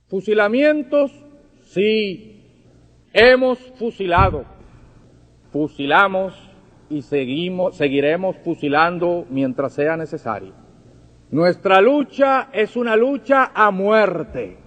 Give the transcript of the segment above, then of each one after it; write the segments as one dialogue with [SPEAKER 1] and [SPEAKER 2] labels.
[SPEAKER 1] Fusilamientos, sí, hemos fusilado, fusilamos y seguiremos fusilando mientras sea necesario. Nuestra lucha es una lucha a muerte.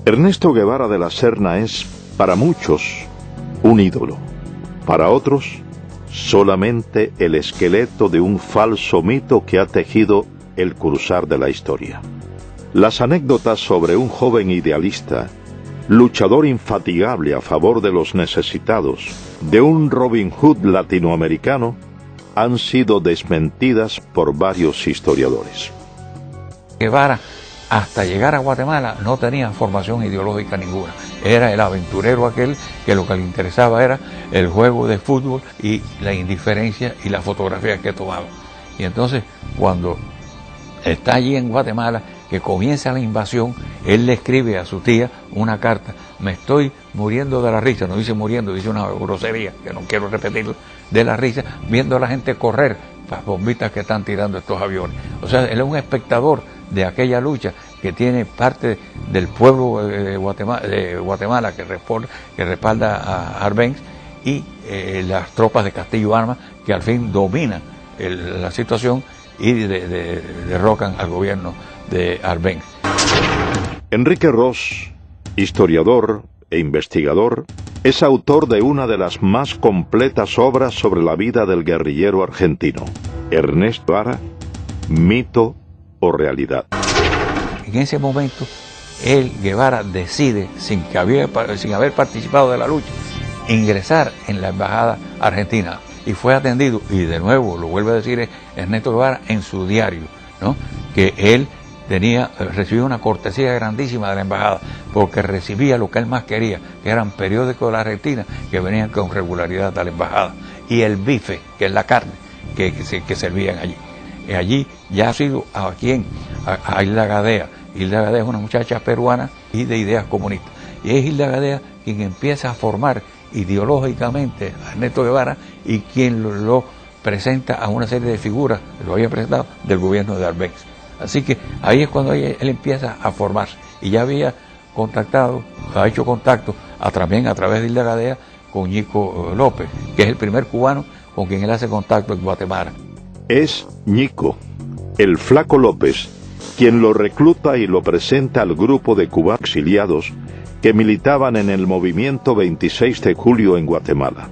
[SPEAKER 2] Ernesto Guevara de la Serna es, para muchos, un ídolo. Para otros, solamente el esqueleto de un falso mito que ha tejido el cruzar de la historia. Las anécdotas sobre un joven idealista, luchador infatigable a favor de los necesitados, de un Robin Hood latinoamericano, han sido desmentidas por varios historiadores.
[SPEAKER 3] Guevara, hasta llegar a Guatemala, no tenía formación ideológica ninguna. Era el aventurero aquel que lo que le interesaba era el juego de fútbol y la indiferencia y la fotografía que tomaba. Y entonces, cuando está allí en Guatemala, que comienza la invasión, él le escribe a su tía una carta: me estoy muriendo de la risa, no dice muriendo, dice una grosería, que no quiero repetir, de la risa, viendo a la gente correr las bombitas que están tirando estos aviones. O sea, él es un espectador de aquella lucha que tiene parte del pueblo de Guatemala que respalda a Arbenz y las tropas de Castillo Armas que al fin dominan la situación y derrocan al gobierno de Arbenz.
[SPEAKER 2] Enrique Ros, historiador e investigador, es autor de una de las más completas obras sobre la vida del guerrillero argentino, Ernesto Guevara, mito o realidad.
[SPEAKER 3] En ese momento, Guevara decide, sin haber participado de la lucha, ingresar en la embajada argentina y fue atendido, y de nuevo lo vuelve a decir Ernesto Guevara en su diario, ¿no?, que él recibió una cortesía grandísima de la embajada porque recibía lo que él más quería, que eran periódicos de la Argentina que venían con regularidad a la embajada, y el bife, que es la carne que servían allí. Allí ya ha sido a Hilda Gadea. Hilda Gadea es una muchacha peruana y de ideas comunistas. Y es Hilda Gadea quien empieza a formar ideológicamente a Ernesto Guevara y quien lo presenta a una serie de figuras, lo había presentado, del gobierno de Arbenz. Así que ahí es cuando él empieza a formarse. Y ya había ha hecho contacto también a través de Hilda Gadea con Ñico López, que es el primer cubano con quien él hace contacto en Guatemala.
[SPEAKER 2] Es Ñico, el Flaco López, quien lo recluta y lo presenta al grupo de cubanos exiliados que militaban en el movimiento 26 de julio en Guatemala.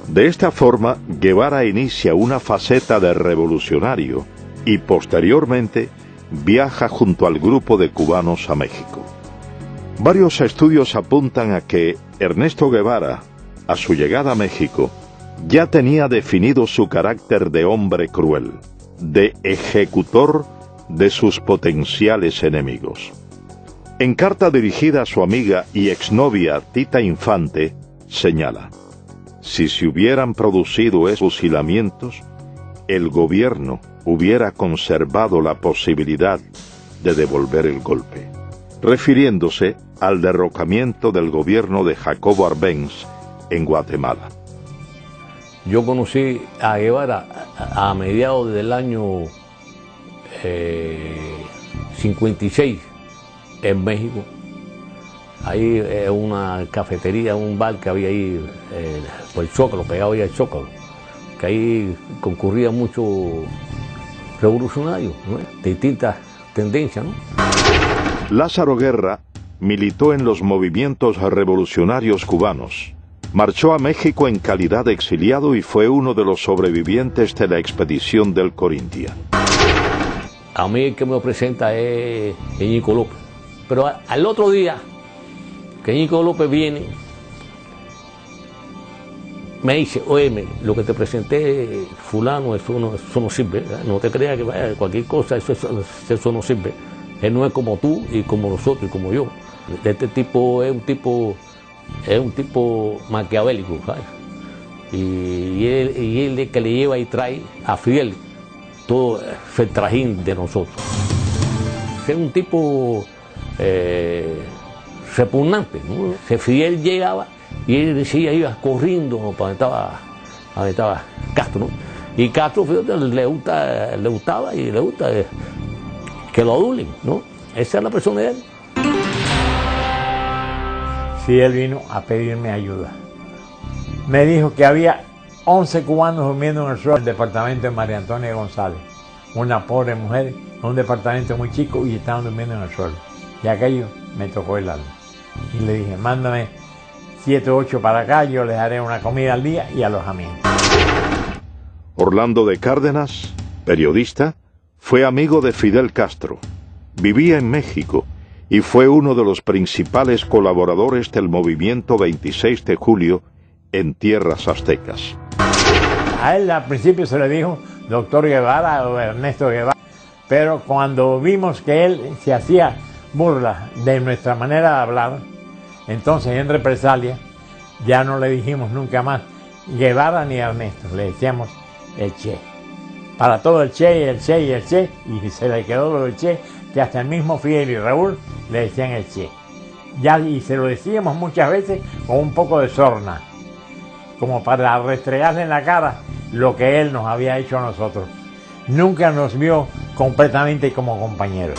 [SPEAKER 2] De esta forma, Guevara inicia una faceta de revolucionario y posteriormente viaja junto al grupo de cubanos a México. Varios estudios apuntan a que Ernesto Guevara, a su llegada a México, ya tenía definido su carácter de hombre cruel, de ejecutor de sus potenciales enemigos. En carta dirigida a su amiga y exnovia Tita Infante, señala: si se hubieran producido esos fusilamientos, el gobierno hubiera conservado la posibilidad de devolver el golpe, refiriéndose al derrocamiento del gobierno de Jacobo Arbenz en Guatemala.
[SPEAKER 4] Yo conocí a Guevara a mediados del año 56 en México. Ahí una cafetería, un bar que había ahí por el Zócalo, pegado ahí al Zócalo, que ahí concurrían muchos revolucionarios, ¿no? De distintas tendencias, ¿no?
[SPEAKER 2] Lázaro Guerra militó en los movimientos revolucionarios cubanos. Marchó a México en calidad de exiliado y fue uno de los sobrevivientes de la expedición del Corintia.
[SPEAKER 4] A mí el que me lo presenta es Ñico López. Pero al otro día que Ñico López viene, me dice, oye, lo que te presenté fulano, eso no sirve, ¿verdad? No te creas que vaya cualquier cosa, eso no sirve. Él no es como tú y como nosotros y como yo. Este tipo es un tipo maquiavélico, ¿sabes? Y él es que le lleva y trae a Fidel todo el trajín de nosotros. Es un tipo repugnante, ¿no? Fidel llegaba y él decía, iba corriendo, ¿no?, para donde estaba Castro, ¿no? Y Castro, fíjate, le gustaba y le gusta que lo adulen, ¿no? Esa es la persona de él.
[SPEAKER 5] Sí, él vino a pedirme ayuda. Me dijo que había 11 cubanos durmiendo en el suelo del departamento de María Antonia González. Una pobre mujer en un departamento muy chico y estaban durmiendo en el suelo. Y aquello me tocó el alma. Y le dije, mándame 7 o 8 para acá, yo les haré una comida al día y alojamiento.
[SPEAKER 2] Orlando de Cárdenas, periodista, fue amigo de Fidel Castro. Vivía en México y fue uno de los principales colaboradores del movimiento 26 de julio en tierras aztecas.
[SPEAKER 5] A él al principio se le dijo doctor Guevara o Ernesto Guevara, pero cuando vimos que él se hacía burla de nuestra manera de hablar, entonces en represalia ya no le dijimos nunca más Guevara ni Ernesto, le decíamos el Che. Para todo el Che y el Che y el Che, y se le quedó lo del Che, que hasta el mismo Fidel y Raúl le decían el Che. Ya, y se lo decíamos muchas veces con un poco de sorna, como para restregarle en la cara lo que él nos había hecho a nosotros. Nunca nos vio completamente como compañeros.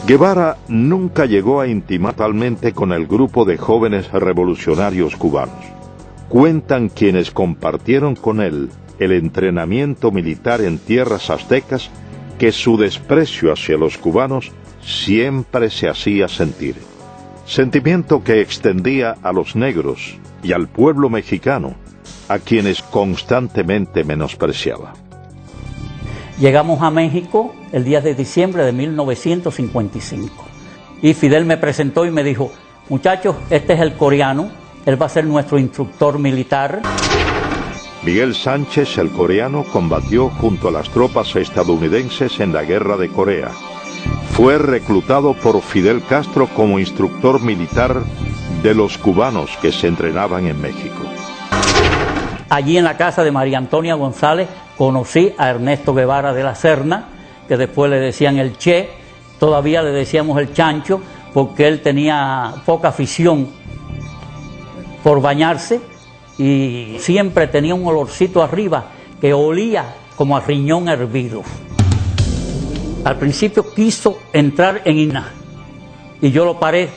[SPEAKER 2] Guevara nunca llegó a intimar totalmente con el grupo de jóvenes revolucionarios cubanos. Cuentan quienes compartieron con él el entrenamiento militar en tierras aztecas que su desprecio hacia los cubanos siempre se hacía sentir. Sentimiento que extendía a los negros y al pueblo mexicano, a quienes constantemente menospreciaba.
[SPEAKER 6] Llegamos a México el 10 de diciembre de 1955 y Fidel me presentó y me dijo, muchachos, este es el coreano, él va a ser nuestro instructor militar.
[SPEAKER 2] Miguel Sánchez, el coreano, combatió junto a las tropas estadounidenses en la Guerra de Corea. Fue reclutado por Fidel Castro como instructor militar de los cubanos que se entrenaban en México.
[SPEAKER 6] Allí en la casa de María Antonia González conocí a Ernesto Guevara de la Serna, que después le decían el Che, todavía le decíamos el Chancho, porque él tenía poca afición por bañarse y siempre tenía un olorcito arriba que olía como a riñón hervido. Al principio quiso entrar en INA y yo lo paré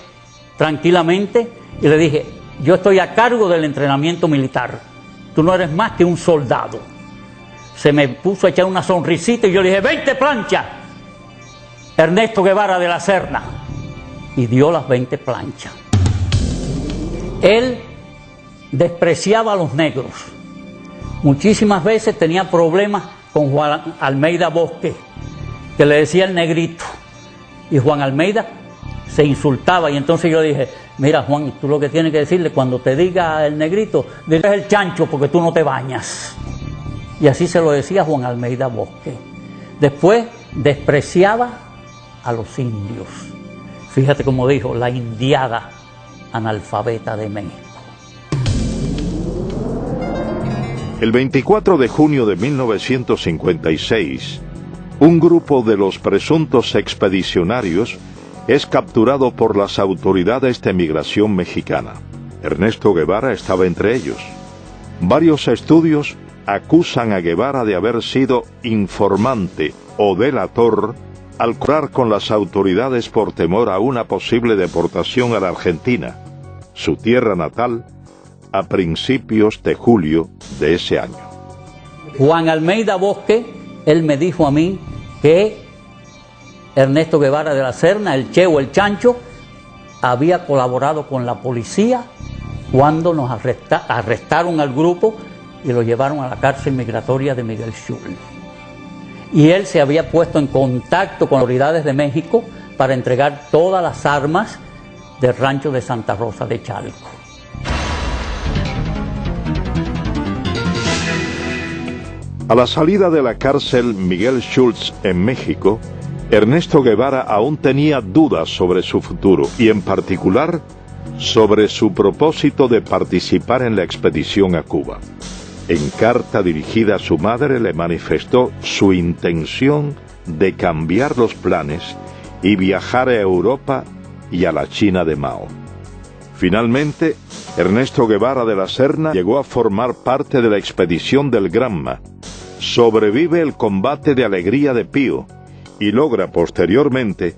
[SPEAKER 6] tranquilamente y le dije, yo estoy a cargo del entrenamiento militar, tú no eres más que un soldado. Se me puso a echar una sonrisita y yo le dije, 20 planchas, Ernesto Guevara de la Serna, y dio las 20 planchas. Él despreciaba a los negros. Muchísimas veces tenía problemas con Juan Almeida Bosque, que le decía el negrito, y Juan Almeida se insultaba, y entonces yo dije, mira Juan, tú lo que tienes que decirle cuando te diga el negrito, dile el Chancho porque tú no te bañas. Y así se lo decía Juan Almeida Bosque. Después despreciaba a los indios. Fíjate cómo dijo, la indiada analfabeta de México.
[SPEAKER 2] El 24 de junio de 1956, un grupo de los presuntos expedicionarios es capturado por las autoridades de migración mexicana. Ernesto Guevara estaba entre ellos. Varios estudios acusan a Guevara de haber sido informante o delator al colaborar con las autoridades por temor a una posible deportación a la Argentina, su tierra natal, a principios de julio de ese año.
[SPEAKER 6] Juan Almeida Bosque, él me dijo a mí que Ernesto Guevara de la Serna, el Che o el Chancho, había colaborado con la policía cuando nos arrestaron al grupo y lo llevaron a la cárcel migratoria de Miguel Schultz. Y él se había puesto en contacto con las autoridades de México para entregar todas las armas del rancho de Santa Rosa de Chalco.
[SPEAKER 2] A la salida de la cárcel Miguel Schultz en México, Ernesto Guevara aún tenía dudas sobre su futuro y en particular sobre su propósito de participar en la expedición a Cuba. En carta dirigida a su madre le manifestó su intención de cambiar los planes y viajar a Europa y a la China de Mao. Finalmente, Ernesto Guevara de la Serna llegó a formar parte de la expedición del Granma, sobrevive el combate de Alegría de Pío y logra posteriormente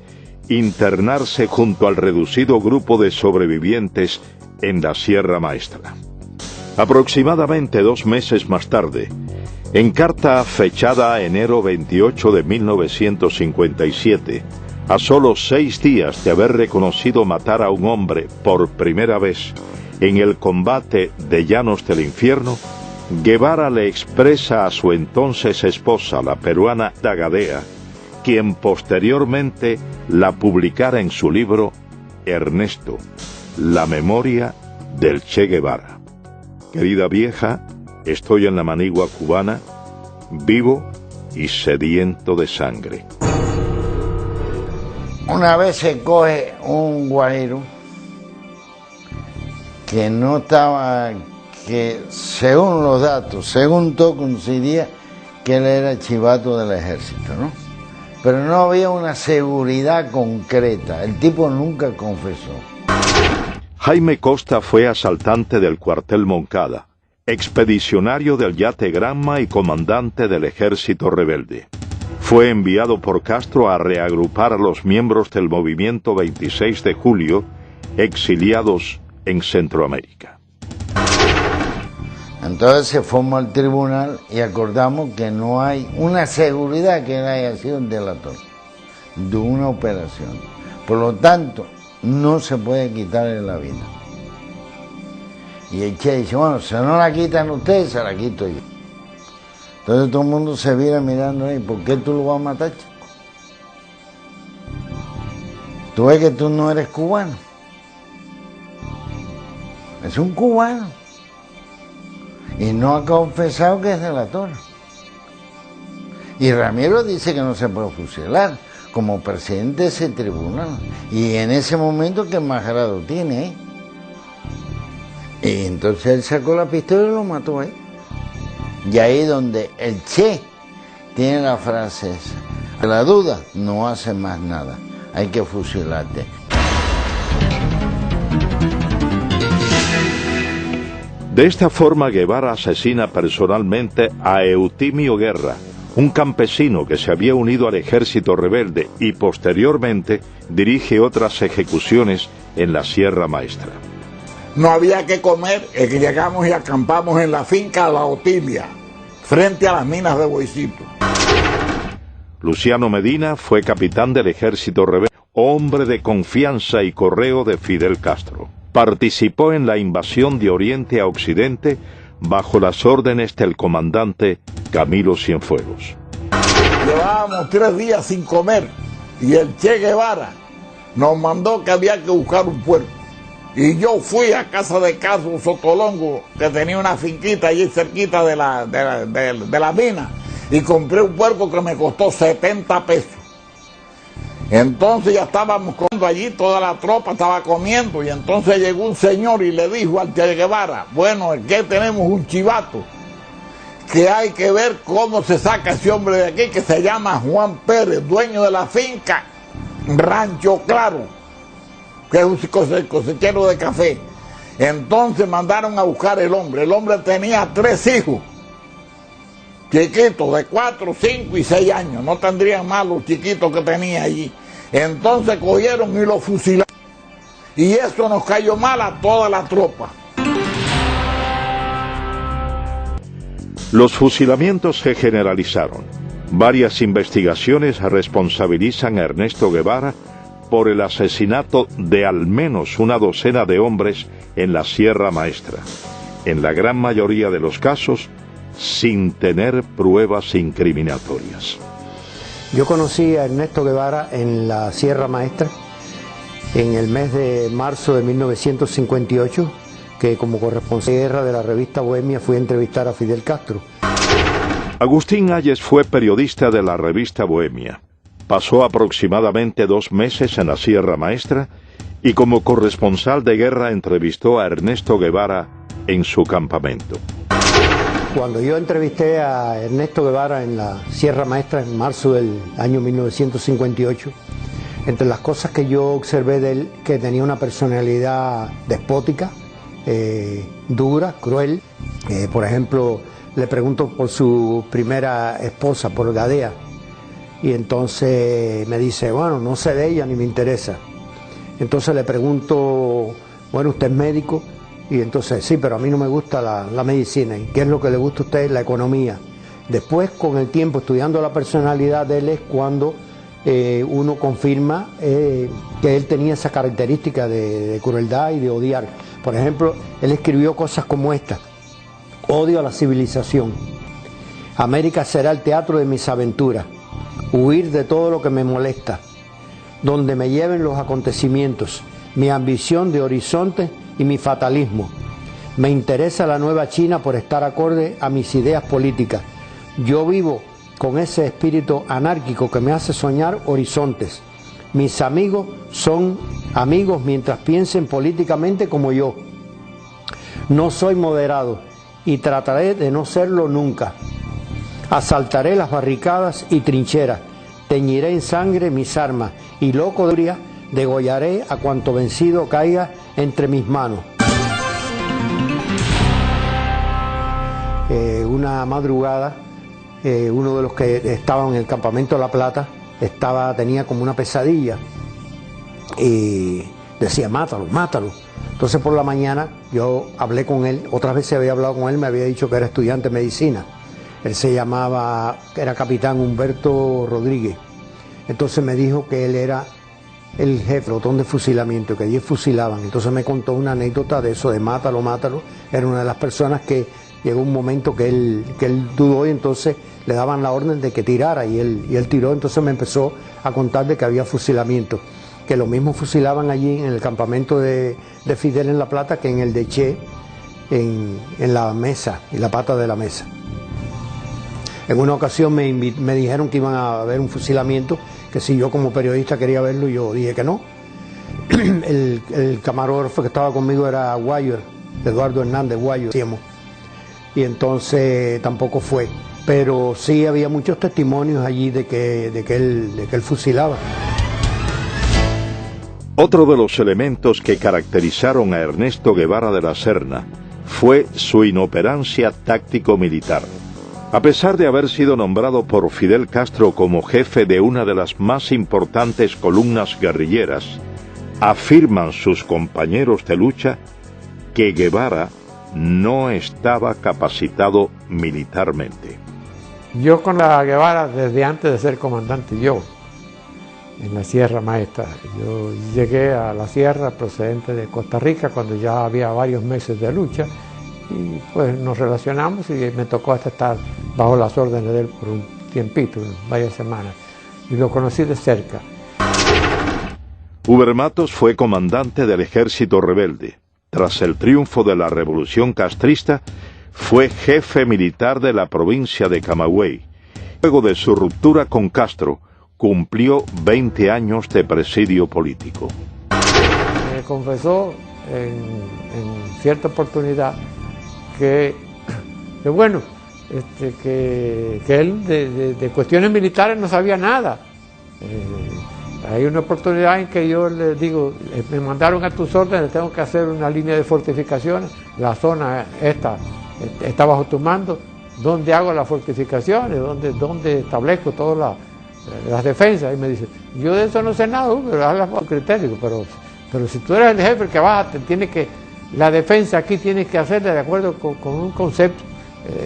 [SPEAKER 2] internarse junto al reducido grupo de sobrevivientes en la Sierra Maestra. Aproximadamente 2 meses más tarde, en carta fechada enero 28 de 1957, a solo 6 días de haber reconocido matar a un hombre por primera vez en el combate de Llanos del Infierno, Guevara le expresa a su entonces esposa, la peruana Dagadea, quien posteriormente la publicara en su libro Ernesto, la memoria del Che Guevara. Querida vieja, estoy en la manigua cubana, vivo y sediento de sangre.
[SPEAKER 7] Una vez se coge un guajiro que no estaba, que según los datos, según todo coincidía que él era chivato del ejército, ¿no? Pero no había una seguridad concreta, el tipo nunca confesó.
[SPEAKER 2] Jaime Costa fue asaltante del cuartel Moncada, expedicionario del yate Granma y comandante del ejército rebelde. Fue enviado por Castro a reagrupar a los miembros del movimiento 26 de julio, exiliados en Centroamérica.
[SPEAKER 7] Entonces se formó el tribunal y acordamos que no hay una seguridad que él haya sido un delator de una operación. Por lo tanto, no se puede quitarle la vida. Y el Che dice, bueno, si no la quitan ustedes, se la quito yo. Entonces todo el mundo se viene mirando ahí, ¿por qué tú lo vas a matar, chico? Tú ves que tú no eres cubano. Es un cubano. Y no ha confesado que es delator. Y Ramiro dice que no se puede fusilar como presidente de ese tribunal. Y en ese momento, ¿qué más grado tiene? Y entonces él sacó la pistola y lo mató ahí. Y ahí donde el Che tiene la frase esa: la duda no hace más nada, hay que fusilarte.
[SPEAKER 2] De esta forma, Guevara asesina personalmente a Eutimio Guerra, un campesino que se había unido al ejército rebelde y posteriormente dirige otras ejecuciones en la Sierra Maestra.
[SPEAKER 8] No había que comer, es que llegamos y acampamos en la finca La Otilia, frente a las minas de Boicito.
[SPEAKER 2] Luciano Medina fue capitán del ejército rebelde, hombre de confianza y correo de Fidel Castro. Participó en la invasión de Oriente a Occidente bajo las órdenes del comandante Camilo Cienfuegos.
[SPEAKER 8] Llevábamos 3 días sin comer y el Che Guevara nos mandó que había que buscar un puerco. Y yo fui a casa de Caso Sotolongo, que tenía una finquita allí cerquita de la mina, y compré un puerco que me costó 70 pesos. Entonces ya estábamos comiendo allí, toda la tropa estaba comiendo, y entonces llegó un señor y le dijo al Che Guevara: bueno, es que tenemos un chivato, que hay que ver cómo se saca ese hombre de aquí, que se llama Juan Pérez, dueño de la finca Rancho Claro, que es un cosechero de café. Entonces mandaron a buscar el hombre tenía 3 hijos, chiquitos de 4, 5 y 6 años, no tendrían más los chiquitos que tenía allí. Entonces cogieron y lo fusilaron. Y eso nos cayó mal a toda la tropa.
[SPEAKER 2] Los fusilamientos se generalizaron. Varias investigaciones responsabilizan a Ernesto Guevara por el asesinato de al menos una docena de hombres en la Sierra Maestra, en la gran mayoría de los casos sin tener pruebas incriminatorias.
[SPEAKER 9] Yo conocí a Ernesto Guevara en la Sierra Maestra en el mes de marzo de 1958, que como corresponsal de guerra de la revista Bohemia fui a entrevistar a Fidel Castro.
[SPEAKER 2] Agustín Hayes fue periodista de la revista Bohemia. Pasó aproximadamente 2 meses en la Sierra Maestra y como corresponsal de guerra entrevistó a Ernesto Guevara en su campamento.
[SPEAKER 9] Cuando yo entrevisté a Ernesto Guevara en la Sierra Maestra en marzo del año 1958, entre las cosas que yo observé de él, que tenía una personalidad despótica, dura, cruel. Por ejemplo, le pregunto por su primera esposa, por Gadea, y entonces me dice, bueno, no sé de ella ni me interesa. Entonces le pregunto, bueno, ¿usted es médico? Y entonces, sí, pero a mí no me gusta la medicina. ¿Y qué es lo que le gusta a usted? La economía. Después, con el tiempo, estudiando la personalidad de él, es cuando uno confirma que él tenía esa característica de crueldad y de odiar. Por ejemplo, él escribió cosas como esta: odio a la civilización. América será el teatro de mis aventuras. Huir de todo lo que me molesta. Donde me lleven los acontecimientos. Mi ambición de horizonte y mi fatalismo. Me interesa la nueva China por estar acorde a mis ideas políticas. Yo vivo con ese espíritu anárquico que me hace soñar horizontes. Mis amigos son amigos mientras piensen políticamente como yo. No soy moderado y trataré de no serlo nunca. Asaltaré las barricadas y trincheras, teñiré en sangre mis armas y loco de furia degollaré a cuanto vencido caiga entre mis manos. Una madrugada, uno de los que estaban en el campamento de La Plata tenía como una pesadilla y decía, mátalo, mátalo. Entonces por la mañana yo hablé con él, otras veces había hablado con él, me había dicho que era estudiante de medicina. Él se llamaba, era capitán Humberto Rodríguez. Entonces me dijo que él era el jefe, pelotón de fusilamiento, que allí fusilaban. Entonces me contó una anécdota de eso, de mátalo, mátalo. Era una de las personas que llegó un momento que él dudó y entonces le daban la orden de que tirara y él tiró. Entonces me empezó a contar de que había fusilamiento, que lo mismo fusilaban allí en el campamento de Fidel en La Plata que en el de Che, en la mesa, en la pata de la mesa. En una ocasión me dijeron que iban a haber un fusilamiento, que si yo como periodista quería verlo, yo dije que no. El camarógrafo que estaba conmigo era Guayo, Eduardo Hernández Guayo, y entonces tampoco fue. Pero sí había muchos testimonios allí de que él fusilaba.
[SPEAKER 2] Otro de los elementos que caracterizaron a Ernesto Guevara de la Serna fue su inoperancia táctico-militar. A pesar de haber sido nombrado por Fidel Castro como jefe de una de las más importantes columnas guerrilleras, afirman sus compañeros de lucha que Guevara no estaba capacitado militarmente.
[SPEAKER 5] Yo con la Guevara desde antes de ser comandante, yo en la Sierra Maestra. Yo llegué a la sierra procedente de Costa Rica cuando ya había varios meses de lucha y pues nos relacionamos y me tocó hasta estar bajo las órdenes de él por un tiempito, varias semanas, y lo conocí de cerca.
[SPEAKER 2] Uber Matos fue comandante del ejército rebelde. Tras el triunfo de la revolución castrista, fue jefe militar de la provincia de Camagüey. Luego de su ruptura con Castro, cumplió 20 años de presidio político.
[SPEAKER 5] Me confesó en cierta oportunidad que bueno, que él de cuestiones militares no sabía nada. Hay una oportunidad en que yo le digo, me mandaron a tus órdenes, tengo que hacer una línea de fortificaciones, la zona esta está bajo tu mando,
[SPEAKER 10] dónde hago las fortificaciones, dónde establezco todas las defensas. Y me dice, yo de eso no sé nada, pero hazla por criterio. Pero si tú eres el jefe que vas, la defensa aquí tienes que hacerla de acuerdo con un concepto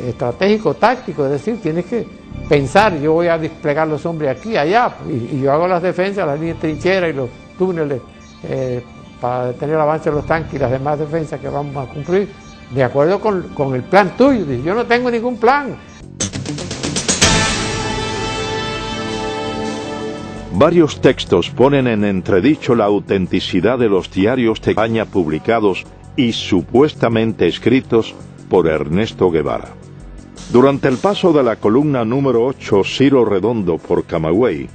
[SPEAKER 10] estratégico, táctico, es decir, tienes que pensar, yo voy a desplegar los hombres aquí, allá, y yo hago las defensas, las líneas de trinchera y los túneles para detener el avance de los tanques y las demás defensas que vamos a cumplir, de acuerdo con el plan tuyo. Dice, yo no tengo ningún plan.
[SPEAKER 2] Varios textos ponen en entredicho la autenticidad de los diarios de campaña publicados y supuestamente escritos por Ernesto Guevara. Durante el paso de la columna número 8 Ciro Redondo por Camagüey,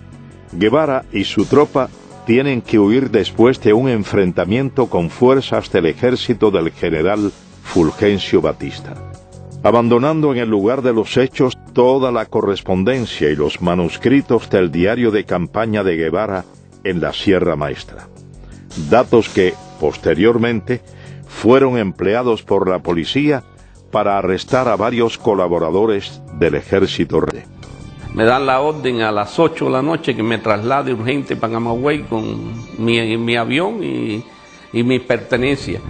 [SPEAKER 2] Guevara y su tropa tienen que huir después de un enfrentamiento con fuerzas del ejército del general Fulgencio Batista, abandonando en el lugar de los hechos toda la correspondencia y los manuscritos del diario de campaña de Guevara en la Sierra Maestra. Datos que, posteriormente, fueron empleados por la policía para arrestar a varios colaboradores del ejército rey.
[SPEAKER 11] Me dan la orden a las 8 de la noche que me traslade urgente para Camagüey con mi avión y mis pertenencias.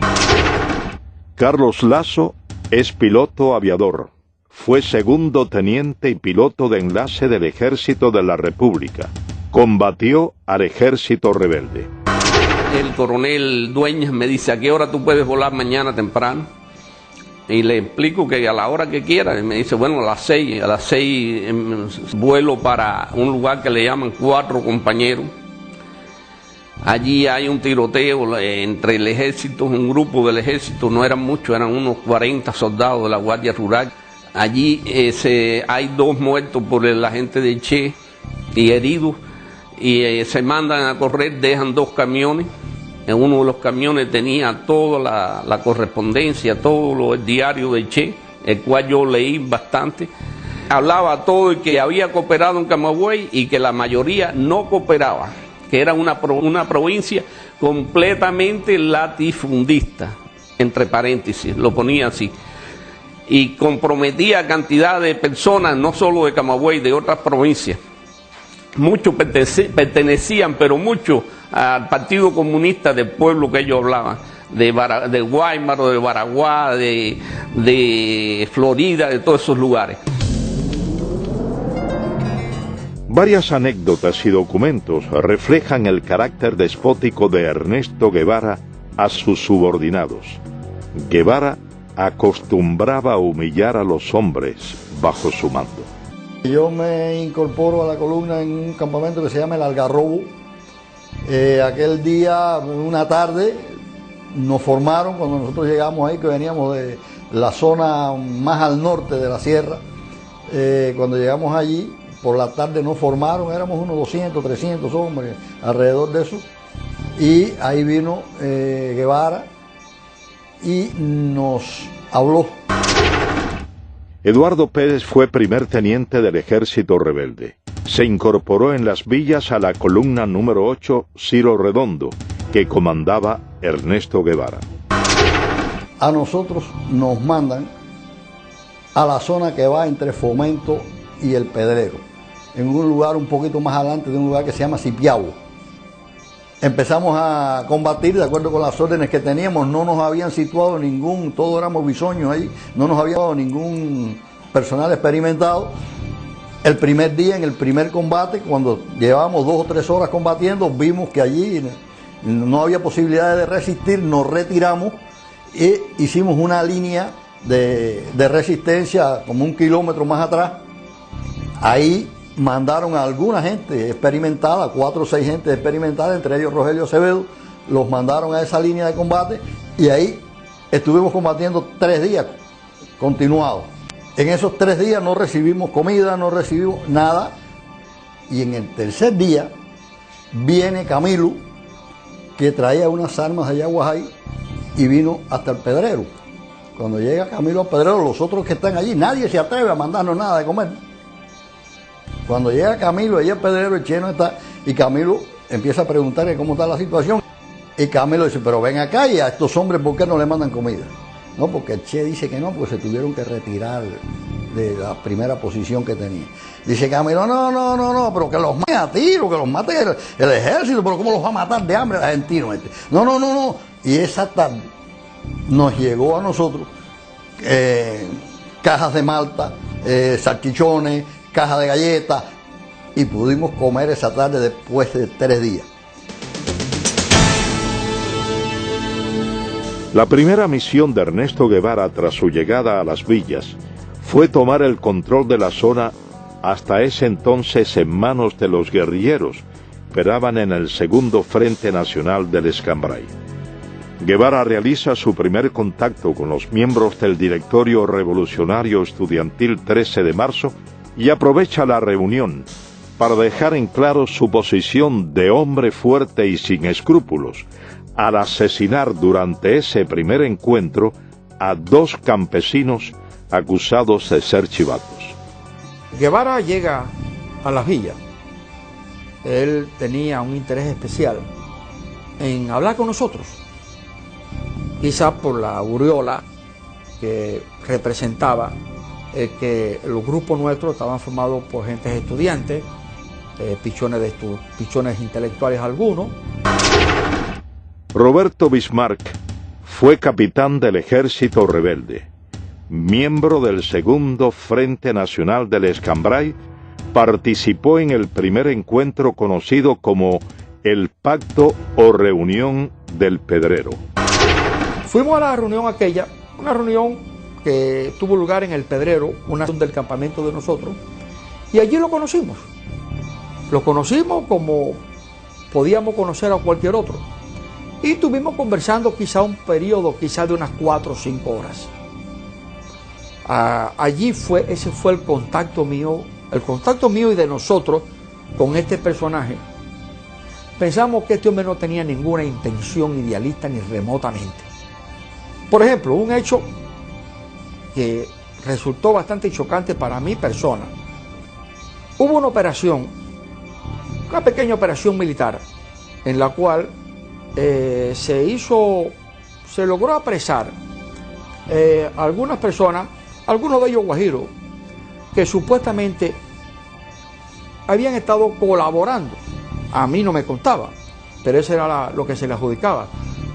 [SPEAKER 2] Carlos Lazo es piloto aviador. Fue segundo teniente y piloto de enlace del Ejército de la República. Combatió al ejército rebelde.
[SPEAKER 11] El coronel Dueñas me dice, ¿a qué hora tú puedes volar mañana temprano? Y le explico que a la hora que quiera. Y me dice, bueno, a las 6 vuelo para un lugar que le llaman 4 compañeros. Allí hay un tiroteo entre el ejército, un grupo del ejército, no eran muchos, eran unos 40 soldados de la Guardia Rural. Allí hay 2 muertos por el agente del Che y heridos, y se mandan a correr, dejan 2 camiones. En uno de los camiones tenía toda la correspondencia, todo el diario del Che, el cual yo leí bastante. Hablaba todo el que había cooperado en Camagüey y que la mayoría no cooperaba, que era una provincia completamente latifundista, entre paréntesis, lo ponía así, y comprometía a cantidad de personas, no solo de Camagüey, de otras provincias. Muchos pertenecían, pero muchos, al Partido Comunista del pueblo que ellos hablaban, de Guaymaro, de Baraguá, de Florida, de todos esos lugares.
[SPEAKER 2] Varias anécdotas y documentos reflejan el carácter despótico de Ernesto Guevara a sus subordinados. Guevara acostumbraba a humillar a los hombres bajo su mando.
[SPEAKER 12] Yo me incorporo a la columna en un campamento que se llama El Algarrobo. Aquel día, una tarde, nos formaron cuando nosotros llegamos ahí, que veníamos de la zona más al norte de la sierra. Cuando llegamos allí, por la tarde nos formaron, éramos unos 200, 300 hombres, alrededor de eso. Y ahí vino Guevara y nos habló.
[SPEAKER 2] Eduardo Pérez fue primer teniente del ejército rebelde. Se incorporó en las villas a la columna número 8 Ciro Redondo, que comandaba Ernesto Guevara.
[SPEAKER 12] A nosotros nos mandan a la zona que va entre Fomento y El Pedrero, en un lugar un poquito más adelante de un lugar que se llama Cipiabo. Empezamos a combatir de acuerdo con las órdenes que teníamos. No nos habían situado todos éramos bisoños ahí, no nos había dado ningún personal experimentado. El primer día, en el primer combate, cuando llevábamos 2 o 3 horas combatiendo, vimos que allí no había posibilidad de resistir, nos retiramos e hicimos una línea de resistencia como 1 kilómetro más atrás. Ahí mandaron a alguna gente experimentada, 4 o 6 gente experimentada, entre ellos Rogelio Acevedo, los mandaron a esa línea de combate y ahí estuvimos combatiendo 3 días continuados. En esos 3 días no recibimos comida, no recibimos nada, y en el tercer día viene Camilo, que traía unas armas de Yaguajay, y vino hasta El Pedrero. Cuando llega Camilo al Pedrero, los otros que están allí, nadie se atreve a mandarnos nada de comer. Cuando llega Camilo, allí al Pedrero, el Che no está, y Camilo empieza a preguntarle cómo está la situación. Y Camilo dice, pero ven acá, y a estos hombres, ¿por qué no le mandan comida? No, porque el Che dice que no, porque se tuvieron que retirar de la primera posición que tenía. Dice Camilo, no, pero que los mate a tiro, que los mate el ejército, pero ¿cómo los va a matar de hambre el argentino este? No. Y esa tarde nos llegó a nosotros cajas de malta, salchichones, cajas de galletas, y pudimos comer esa tarde después de 3 días.
[SPEAKER 2] La primera misión de Ernesto Guevara tras su llegada a las villas fue tomar el control de la zona hasta ese entonces en manos de los guerrilleros que operaban en el Segundo Frente Nacional del Escambray. Guevara realiza su primer contacto con los miembros del Directorio Revolucionario Estudiantil 13 de marzo y aprovecha la reunión para dejar en claro su posición de hombre fuerte y sin escrúpulos, al asesinar durante ese primer encuentro a 2 campesinos acusados de ser chivatos.
[SPEAKER 1] Guevara llega a las villas. Él tenía un interés especial en hablar con nosotros, quizás por la aureola que representaba que los grupos nuestros estaban formados por gentes estudiantes, pichones intelectuales algunos.
[SPEAKER 2] Roberto Bismarck fue capitán del Ejército Rebelde, miembro del Segundo Frente Nacional del Escambray, participó en el primer encuentro conocido como el Pacto o Reunión del Pedrero.
[SPEAKER 1] Fuimos a la reunión aquella, una reunión que tuvo lugar en el Pedrero, una zona del campamento de nosotros, y allí lo conocimos. Lo conocimos como podíamos conocer a cualquier otro. Y estuvimos conversando quizá un periodo quizá de unas 4 o 5 horas. Ese fue el contacto mío y de nosotros con este personaje. Pensamos que este hombre no tenía ninguna intención idealista ni remotamente. Por ejemplo, un hecho que resultó bastante chocante para mi persona. Hubo una pequeña operación militar en la cual se logró apresar algunas personas, algunos de ellos guajiros, que supuestamente habían estado colaborando, a mí no me contaba, pero eso era lo que se le adjudicaba,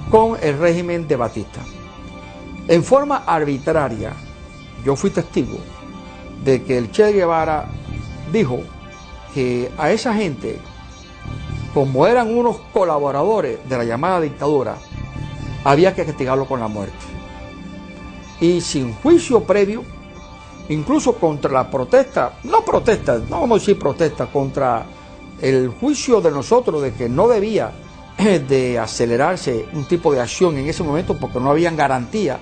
[SPEAKER 1] con el régimen de Batista. En forma arbitraria, yo fui testigo de que el Che Guevara dijo que a esa gente, como eran unos colaboradores de la llamada dictadura, había que castigarlo con la muerte. Y sin juicio previo, incluso contra la protesta, no vamos a decir protesta, contra el juicio de nosotros de que no debía de acelerarse un tipo de acción en ese momento porque no habían garantía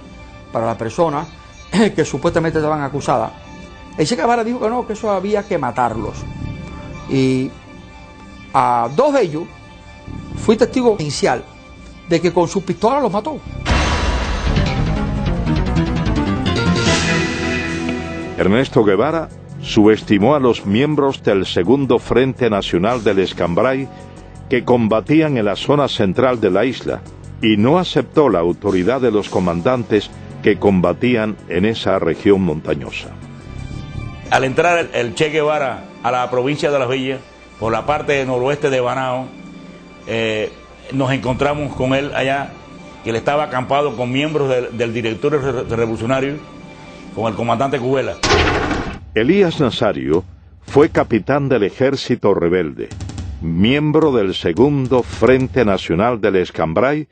[SPEAKER 1] para la persona que supuestamente estaban acusadas. El Che Guevara dijo que no, que eso había que matarlos. Y a 2 de ellos fui testigo inicial de que con su pistola los mató.
[SPEAKER 2] Ernesto Guevara subestimó a los miembros del Segundo Frente Nacional del Escambray que combatían en la zona central de la isla y no aceptó la autoridad de los comandantes que combatían en esa región montañosa.
[SPEAKER 13] Al entrar el Che Guevara a la provincia de Las Villas, por la parte noroeste de Banao, nos encontramos con él allá, que él estaba acampado con miembros del Directorio Revolucionario, con el comandante Cubela.
[SPEAKER 2] Elías Nazario fue capitán del Ejército Rebelde, miembro del Segundo Frente Nacional del Escambray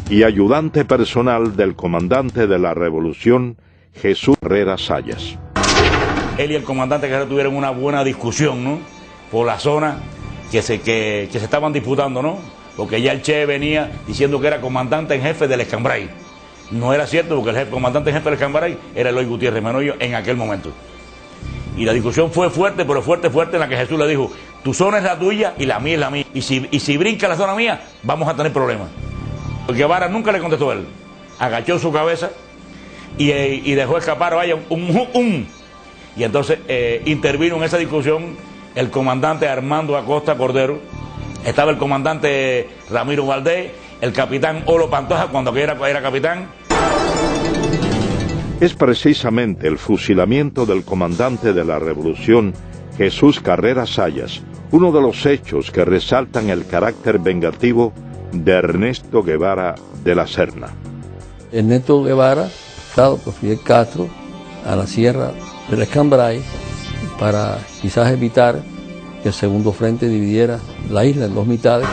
[SPEAKER 2] y ayudante personal del comandante de la Revolución, Jesús Herrera Sayas.
[SPEAKER 13] Él y el comandante Guerrero tuvieron una buena discusión, ¿no?, por la zona que se estaban disputando, ¿no?, porque ya el Che venía diciendo que era comandante en jefe del Escambray. No era cierto, porque el comandante en jefe del Escambray era Eloy Gutiérrez Menoyo en aquel momento. Y la discusión fue fuerte, pero fuerte, en la que Jesús le dijo: tu zona es la tuya y la mía es la mía. Y si brinca la zona mía, vamos a tener problemas. Guevara nunca le contestó a él. Agachó su cabeza y dejó escapar, vaya, Y entonces intervino en esa discusión el comandante Armando Acosta Cordero, estaba el comandante Ramiro Valdés, el capitán Olo Pantoja, cuando era capitán.
[SPEAKER 2] Es precisamente el fusilamiento del comandante de la revolución, Jesús Carrera Zayas, uno de los hechos que resaltan el carácter vengativo de Ernesto Guevara de la Serna.
[SPEAKER 14] Ernesto Guevara, dado por Fidel Castro a la sierra del Escambray para quizás evitar que el segundo frente dividiera la isla en dos mitades.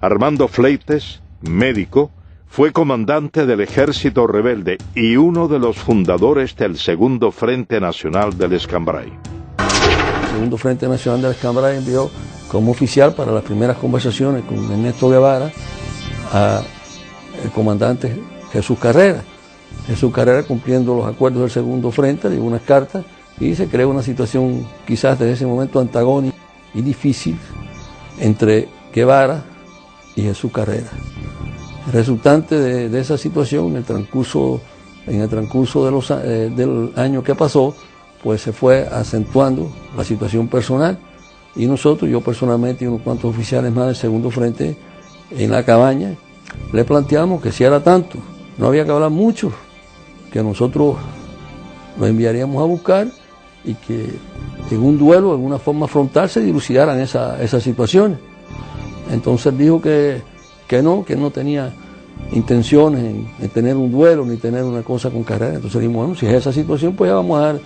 [SPEAKER 2] Armando Fleites, médico, fue comandante del ejército rebelde y uno de los fundadores del Segundo Frente Nacional del Escambray.
[SPEAKER 14] El Segundo Frente Nacional del Escambray envió como oficial para las primeras conversaciones con Ernesto Guevara al comandante Jesús Carrera. Jesús Carrera, cumpliendo los acuerdos del Segundo Frente, le dio unas cartas y se creó una situación quizás desde ese momento antagónica y difícil entre Guevara y Jesús Carrera. El resultante de esa situación, en el transcurso del año que pasó, pues se fue acentuando la situación personal y nosotros, yo personalmente y unos cuantos oficiales más del Segundo Frente, en la cabaña, le planteamos que si era tanto, no había que hablar mucho, que nosotros nos enviaríamos a buscar y que en un duelo, en una forma frontal, se dilucidaran esas situaciones. Entonces dijo que no tenía intenciones en tener un duelo ni tener una cosa con Carrera. Entonces dijimos, bueno, si es esa situación, pues ya vamos a dar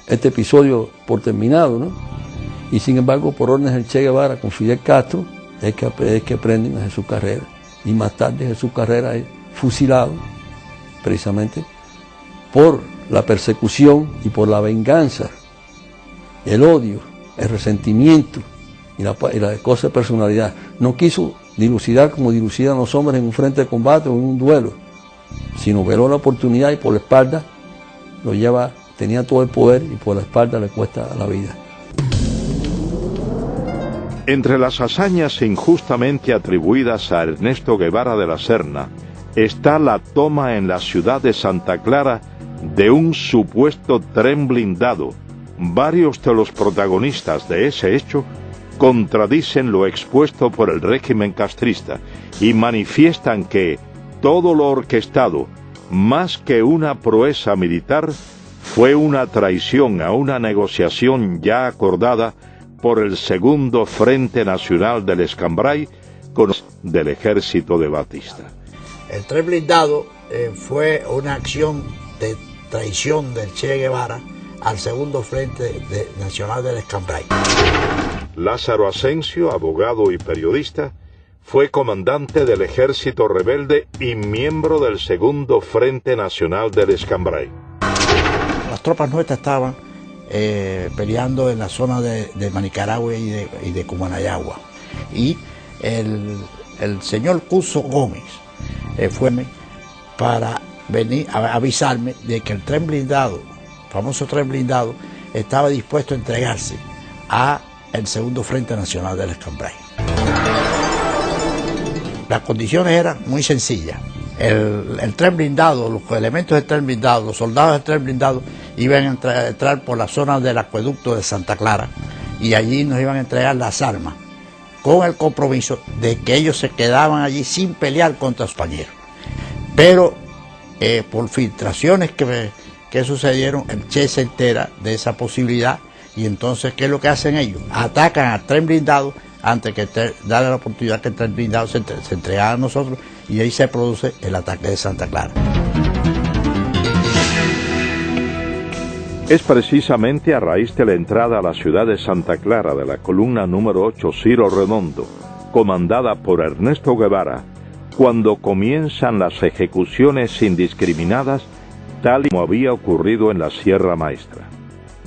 [SPEAKER 14] este episodio por terminado, ¿no? Y sin embargo, por órdenes del Che Guevara con Fidel Castro, es que prenden a Jesús Carrera. Y más tarde Jesús Carrera es fusilado, precisamente, por la persecución y por la venganza, el odio, el resentimiento y la cosa de personalidad. No quiso dilucidar como dilucidan los hombres en un frente de combate o en un duelo, sino veló la oportunidad y por la espalda lo lleva, tenía todo el poder y por la espalda le cuesta la vida.
[SPEAKER 2] Entre las hazañas injustamente atribuidas a Ernesto Guevara de la Serna está la toma en la ciudad de Santa Clara de un supuesto tren blindado. Varios de los protagonistas de ese hecho contradicen lo expuesto por el régimen castrista y manifiestan que todo lo orquestado, más que una proeza militar, fue una traición a una negociación ya acordada por el Segundo Frente Nacional del Escambray con del ejército de Batista.
[SPEAKER 15] El tren blindado fue una acción de traición del Che Guevara al Segundo Frente Nacional del Escambray.
[SPEAKER 2] Lázaro Asensio, abogado y periodista, fue comandante del ejército rebelde y miembro del Segundo Frente Nacional del Escambray.
[SPEAKER 15] Las tropas nuestras estaban peleando en la zona de Manicaragua y de Cumanayagua. Y el señor Cuso Gómez fue para venir a avisarme de que el tren blindado, el famoso tren blindado, estaba dispuesto a entregarse a el Segundo Frente Nacional del Escambray. Las condiciones eran muy sencillas. El tren blindado, los elementos del tren blindado, los soldados del tren blindado iban a entrar por la zona del acueducto de Santa Clara y allí nos iban a entregar las armas con el compromiso de que ellos se quedaban allí sin pelear contra sus compañeros. Pero por filtraciones que sucedieron, el Che se entera de esa posibilidad y entonces, ¿qué es lo que hacen ellos? Atacan al tren blindado antes que darle la oportunidad que el tren blindado se entregara a nosotros y ahí se produce el ataque de Santa Clara.
[SPEAKER 2] Es precisamente a raíz de la entrada a la ciudad de Santa Clara de la columna número 8 Ciro Redondo, comandada por Ernesto Guevara, cuando comienzan las ejecuciones indiscriminadas, tal y como había ocurrido en la Sierra Maestra.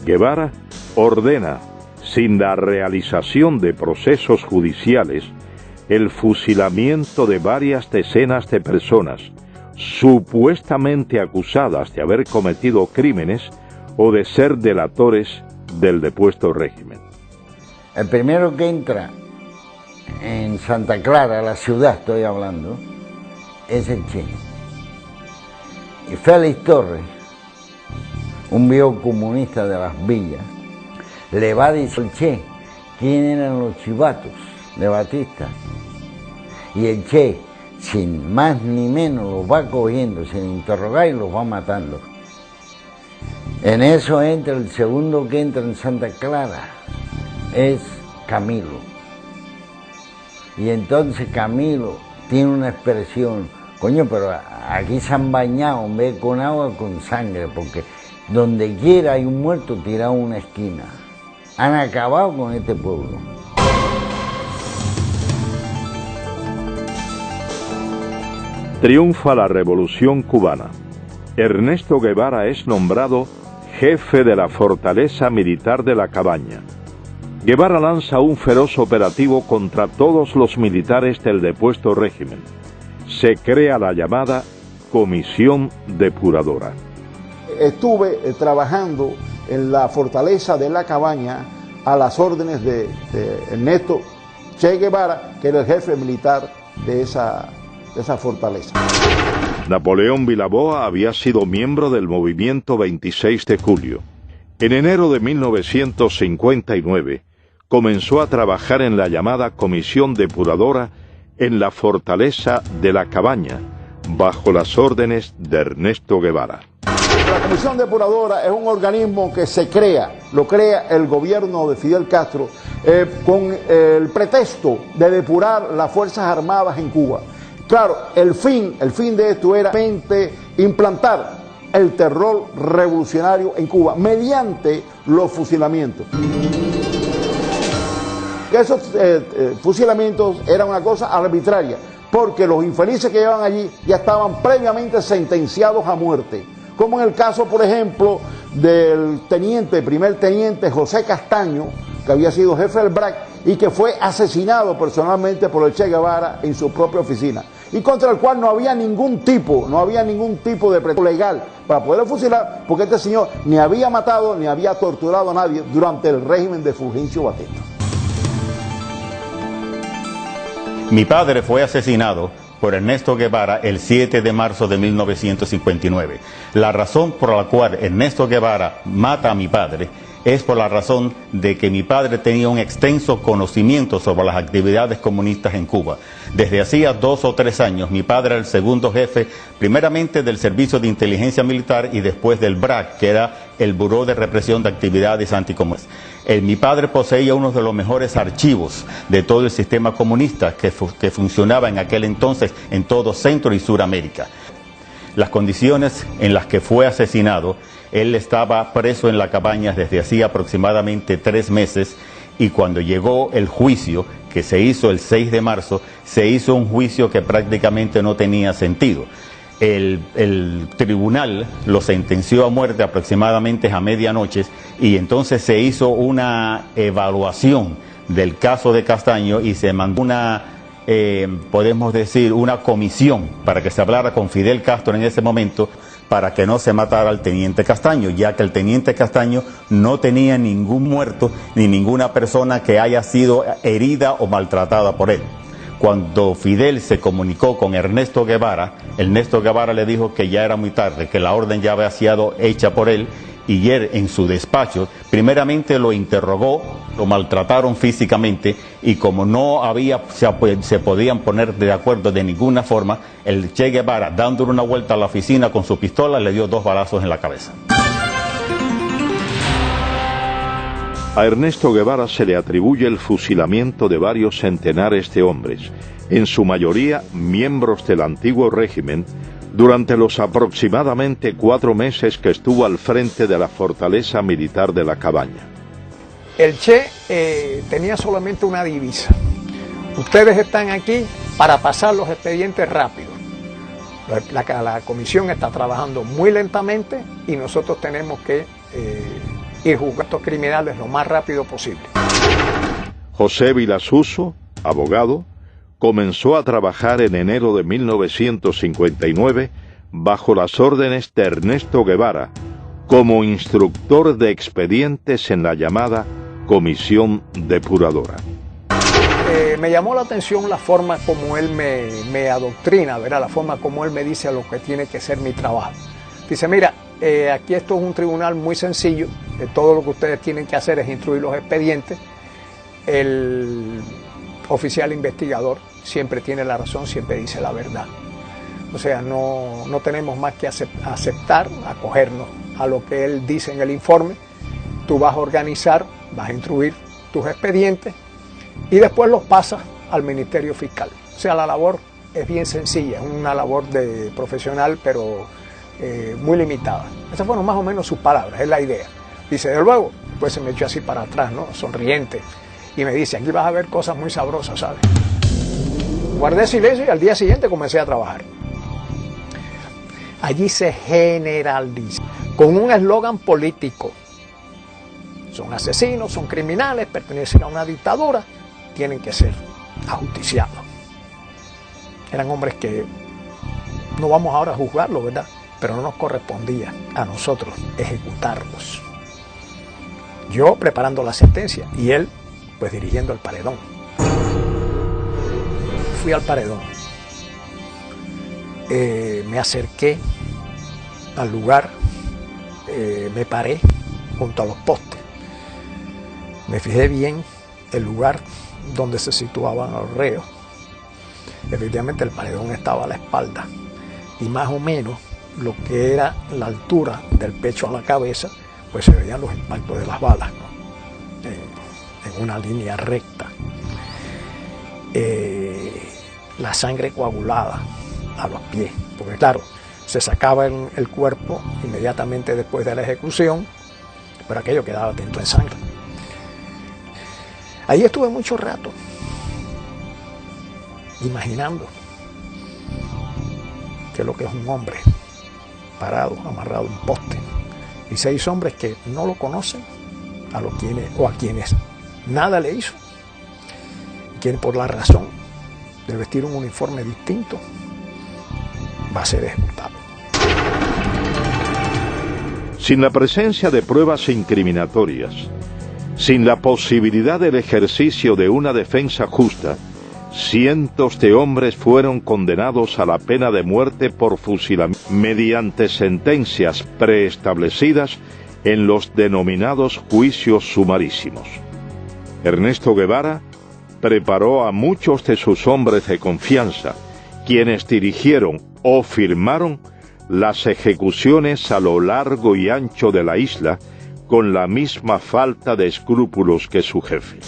[SPEAKER 2] Guevara ordena, sin la realización de procesos judiciales, el fusilamiento de varias decenas de personas, supuestamente acusadas de haber cometido crímenes o de ser delatores del depuesto régimen.
[SPEAKER 7] El primero que entra en Santa Clara, la ciudad estoy hablando, es el Che. Y Félix Torres, un viejo comunista de las villas, le va a decir al Che quién eran los chivatos de Batista. Y el Che, sin más ni menos, los va cogiendo, sin interrogar y los va matando. En eso entra el segundo que entra en Santa Clara, es Camilo. Y entonces Camilo tiene una expresión, coño, pero aquí se han bañado en vez de con agua, con sangre, porque donde quiera hay un muerto tirado en una esquina. Han acabado con este pueblo.
[SPEAKER 2] Triunfa la Revolución Cubana. Ernesto Guevara es nombrado jefe de la fortaleza militar de La Cabaña. Guevara lanza un feroz operativo contra todos los militares del depuesto régimen. Se crea la llamada Comisión Depuradora.
[SPEAKER 16] Estuve trabajando en la fortaleza de La Cabaña a las órdenes de Ernesto Che Guevara, que era el jefe militar de esa fortaleza.
[SPEAKER 2] Napoleón Vilaboa había sido miembro del movimiento 26 de julio. En enero de 1959 comenzó a trabajar en la llamada Comisión Depuradora en la fortaleza de La Cabaña, bajo las órdenes de Ernesto Guevara.
[SPEAKER 16] La Comisión Depuradora es un organismo que se crea, lo crea el gobierno de Fidel Castro con el pretexto de depurar las Fuerzas Armadas en Cuba. Claro, el fin de esto era implantar el terror revolucionario en Cuba mediante los fusilamientos. Esos fusilamientos eran una cosa arbitraria, porque los infelices que llevaban allí ya estaban previamente sentenciados a muerte. Como en el caso, por ejemplo, del primer teniente José Castaño, que había sido jefe del BRAC y que fue asesinado personalmente por el Che Guevara en su propia oficina, y contra el cual no había ningún tipo de pretexto legal para poderlo fusilar, porque este señor ni había matado ni había torturado a nadie durante el régimen de Fulgencio Batista.
[SPEAKER 17] Mi padre fue asesinado por Ernesto Guevara el 7 de marzo de 1959. La razón por la cual Ernesto Guevara mata a mi padre es por la razón de que mi padre tenía un extenso conocimiento sobre las actividades comunistas en Cuba. Desde hacía 2 o 3 años, mi padre era el segundo jefe, primeramente del Servicio de Inteligencia Militar y después del BRAC, que era el Buró de Represión de Actividades Anticomunistas. Mi padre poseía uno de los mejores archivos de todo el sistema comunista que funcionaba en aquel entonces en todo Centro y Suramérica. Las condiciones en las que fue asesinado, él estaba preso en La Cabaña desde hacía aproximadamente 3 meses, y cuando llegó el juicio, que se hizo el 6 de marzo, se hizo un juicio que prácticamente no tenía sentido. El tribunal lo sentenció a muerte aproximadamente a medianoche, y entonces se hizo una evaluación del caso de Castaño y se mandó podemos decir, una comisión para que se hablara con Fidel Castro en ese momento para que no se matara al teniente Castaño, ya que el teniente Castaño no tenía ningún muerto ni ninguna persona que haya sido herida o maltratada por él. Cuando Fidel se comunicó con Ernesto Guevara le dijo que ya era muy tarde, que la orden ya había sido hecha por él, y él en su despacho primeramente lo interrogó, lo maltrataron físicamente, y como no se podían poner de acuerdo de ninguna forma, el Che Guevara, dándole una vuelta a la oficina con su pistola, le dio 2 balazos en la cabeza.
[SPEAKER 2] A Ernesto Guevara se le atribuye el fusilamiento de varios centenares de hombres, en su mayoría miembros del antiguo régimen, durante los aproximadamente 4 meses que estuvo al frente de la fortaleza militar de La Cabaña.
[SPEAKER 1] El Che tenía solamente una divisa: ustedes están aquí para pasar los expedientes rápido. La comisión está trabajando muy lentamente y nosotros tenemos que ir juzgando a estos criminales lo más rápido posible.
[SPEAKER 2] José Vilasuso, abogado, comenzó a trabajar en enero de 1959 bajo las órdenes de Ernesto Guevara como instructor de expedientes en la llamada Comisión Depuradora.
[SPEAKER 1] Me llamó la atención la forma como él me adoctrina, ¿verdad? La forma como él me dice lo que tiene que ser mi trabajo. Dice, mira, aquí esto es un tribunal muy sencillo, todo lo que ustedes tienen que hacer es instruir los expedientes. El oficial investigador siempre tiene la razón, siempre dice la verdad.
[SPEAKER 18] O sea, no tenemos más que aceptar, acogernos a lo que él dice en el informe. Tú vas a organizar, vas a instruir tus expedientes y después los pasas al Ministerio Fiscal. O sea, la labor es bien sencilla, es una labor de profesional, pero muy limitada. Esas fueron más o menos sus palabras, es la idea. Dice, de luego, pues se me echó así para atrás, ¿no? Sonriente. Y me dice, aquí vas a ver cosas muy sabrosas, ¿sabes? Guardé silencio y al día siguiente comencé a trabajar. Allí se generaliza, con un eslogan político. Son asesinos, son criminales, pertenecen a una dictadura, tienen que ser ajusticiados. Eran hombres que no vamos ahora a juzgarlos, ¿verdad? Pero no nos correspondía a nosotros ejecutarlos. Yo preparando la sentencia y él pues dirigiendo el paredón. Fui al paredón. Me acerqué al lugar, me paré junto a los postes. Me fijé bien el lugar donde se situaban los reos. Efectivamente el paredón estaba a la espalda y más o menos lo que era la altura del pecho a la cabeza, pues se veían los impactos de las balas, ¿no? En una línea recta. La sangre coagulada a los pies, porque claro, se sacaba el cuerpo inmediatamente después de la ejecución, pero aquello quedaba atento en sangre. Ahí estuve mucho rato, imaginando qué es lo que es un hombre parado, amarrado a un poste, y 6 hombres que no lo conocen, a quienes nada le hizo, quien por la razón de vestir un uniforme distinto va a ser ejecutado.
[SPEAKER 2] Sin la presencia de pruebas incriminatorias, sin la posibilidad del ejercicio de una defensa justa, cientos de hombres fueron condenados a la pena de muerte por fusilamiento mediante sentencias preestablecidas en los denominados juicios sumarísimos. Ernesto Guevara preparó a muchos de sus hombres de confianza, quienes dirigieron o firmaron las ejecuciones a lo largo y ancho de la isla con la misma falta de escrúpulos que su jefe.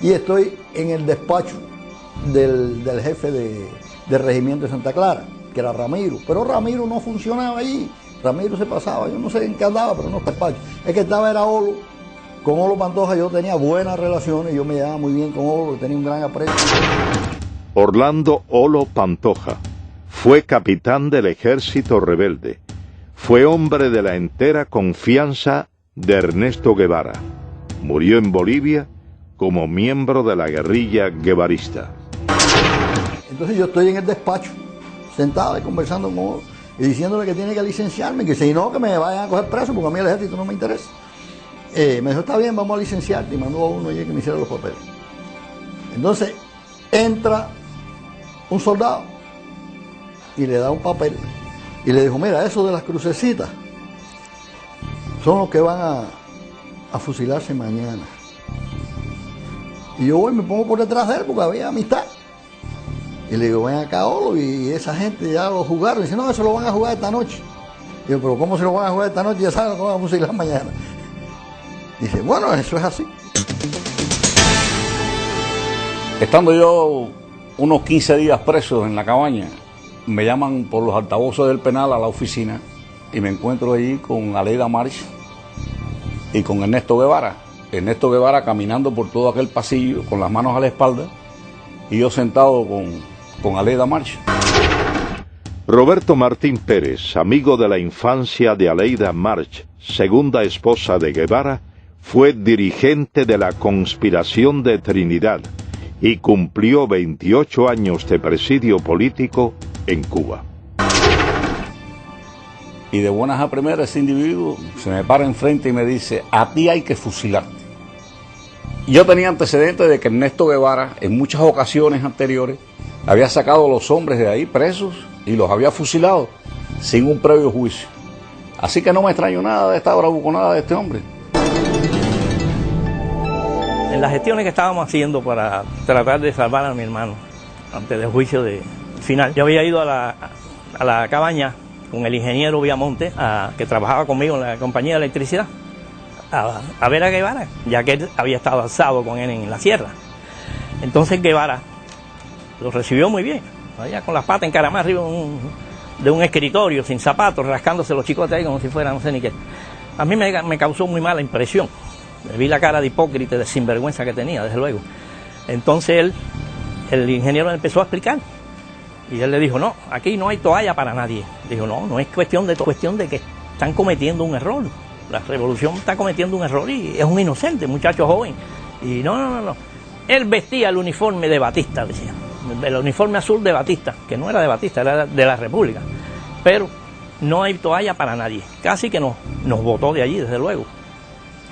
[SPEAKER 12] Y estoy en el despacho del jefe del regimiento de Santa Clara, que era Ramiro, pero Ramiro no funcionaba allí. Ramiro se pasaba, yo no sé en qué andaba, pero no despacho. El que estaba era Olo. Con Olo Pantoja yo tenía buenas relaciones, yo me llevaba muy bien con Olo, tenía un gran aprecio.
[SPEAKER 2] Orlando Olo Pantoja fue capitán del ejército rebelde. Fue hombre de la entera confianza de Ernesto Guevara. Murió en Bolivia como miembro de la guerrilla guevarista.
[SPEAKER 12] Entonces yo estoy en el despacho, sentado y conversando con Olo, y diciéndole que tiene que licenciarme, que si no, que me vayan a coger preso, porque a mí el ejército no me interesa. Me dijo, está bien, vamos a licenciarte, y mandó a uno allí que me hiciera los papeles. Entonces entra un soldado y le da un papel y le dijo, mira, eso de las crucecitas son los que van a fusilarse mañana. Y yo voy y me pongo por detrás de él porque había amistad. Y le digo, ven acá, Olo, y esa gente ya lo jugaron. Y dice, no, eso lo van a jugar esta noche. Y yo, pero ¿cómo se lo van a jugar esta noche? Ya saben que van a fusilar mañana. Dice, bueno, eso es así.
[SPEAKER 13] Estando yo unos 15 días preso en la cabaña, me llaman por los altavoces del penal a la oficina y me encuentro allí con Aleida March y con Ernesto Guevara. Ernesto Guevara caminando por todo aquel pasillo con las manos a la espalda y yo sentado con Aleida March.
[SPEAKER 2] Roberto Martín Pérez, amigo de la infancia de Aleida March, segunda esposa de Guevara, fue dirigente de la conspiración de Trinidad y cumplió 28 años de presidio político en Cuba.
[SPEAKER 13] Y de buenas a primeras ese individuo se me para enfrente y me dice, a ti hay que fusilarte. Yo tenía antecedentes de que Ernesto Guevara en muchas ocasiones anteriores había sacado a los hombres de ahí presos y los había fusilado sin un previo juicio. Así que no me extraño nada de esta bravuconada de este hombre.
[SPEAKER 6] En las gestiones que estábamos haciendo para tratar de salvar a mi hermano antes del juicio final, yo había ido a
[SPEAKER 19] a la cabaña con el ingeniero Viamonte, que trabajaba conmigo en la compañía de electricidad, a ver a Guevara, ya que él había estado alzado con él en la sierra. Entonces Guevara lo recibió muy bien, allá con las patas encaramadas arriba de un escritorio, sin zapatos, rascándose los chicotes ahí como si fuera no sé ni qué. A mí me causó muy mala impresión. Vi la cara de hipócrita, de sinvergüenza que tenía, desde luego. Entonces el ingeniero empezó a explicar. Y él le dijo, no, aquí no hay toalla para nadie. Dijo, no es cuestión de que están cometiendo un error. La revolución está cometiendo un error y es un inocente, muchacho joven. Y no. Él vestía el uniforme de Batista, decía. El uniforme azul de Batista, que no era de Batista, era de la República. Pero no hay toalla para nadie. Casi que nos botó de allí, desde luego.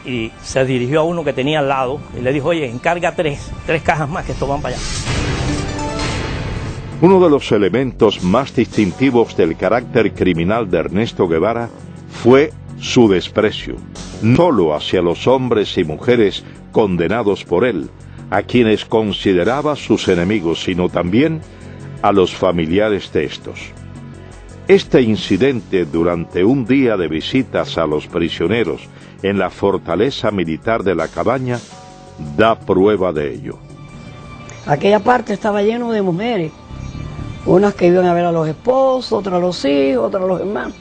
[SPEAKER 19] Y se dirigió a uno que tenía al lado y le dijo, oye, encarga tres cajas más que estos van para allá.
[SPEAKER 2] Uno de los elementos más distintivos del carácter criminal de Ernesto Guevara fue su desprecio, no solo hacia los hombres y mujeres condenados por él, a quienes consideraba sus enemigos, sino también a los familiares de estos. Este incidente durante un día de visitas a los prisioneros en la fortaleza militar de la Cabaña da prueba de ello.
[SPEAKER 20] Aquella parte estaba lleno de mujeres, unas que iban a ver a los esposos, otras a los hijos, otras a los hermanos.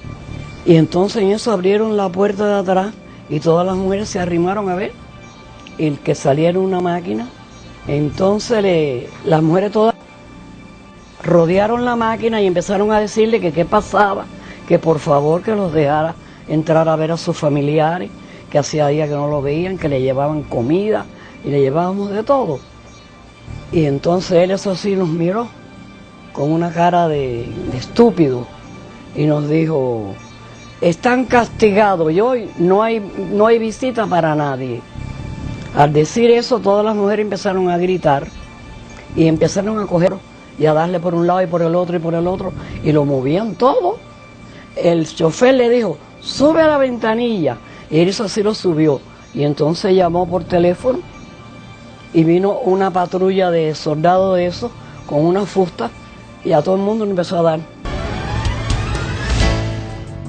[SPEAKER 20] Y entonces en eso abrieron la puerta de atrás y todas las mujeres se arrimaron a ver el que saliera una máquina. Entonces las mujeres todas rodearon la máquina y empezaron a decirle que qué pasaba, que por favor que los dejara entrar a ver a sus familiares, que hacía días que no lo veían, que le llevaban comida y le llevábamos de todo. Y entonces él eso sí nos miró con una cara de estúpido y nos dijo, están castigados y hoy no hay visita para nadie. Al decir eso todas las mujeres empezaron a gritar y empezaron a coger y a darle por un lado y por el otro y por el otro y lo movían todo. El chofer le dijo, sube a la ventanilla, y él eso sí lo subió y entonces llamó por teléfono y vino una patrulla de soldados de esos con una fusta y a todo el mundo le empezó a dar.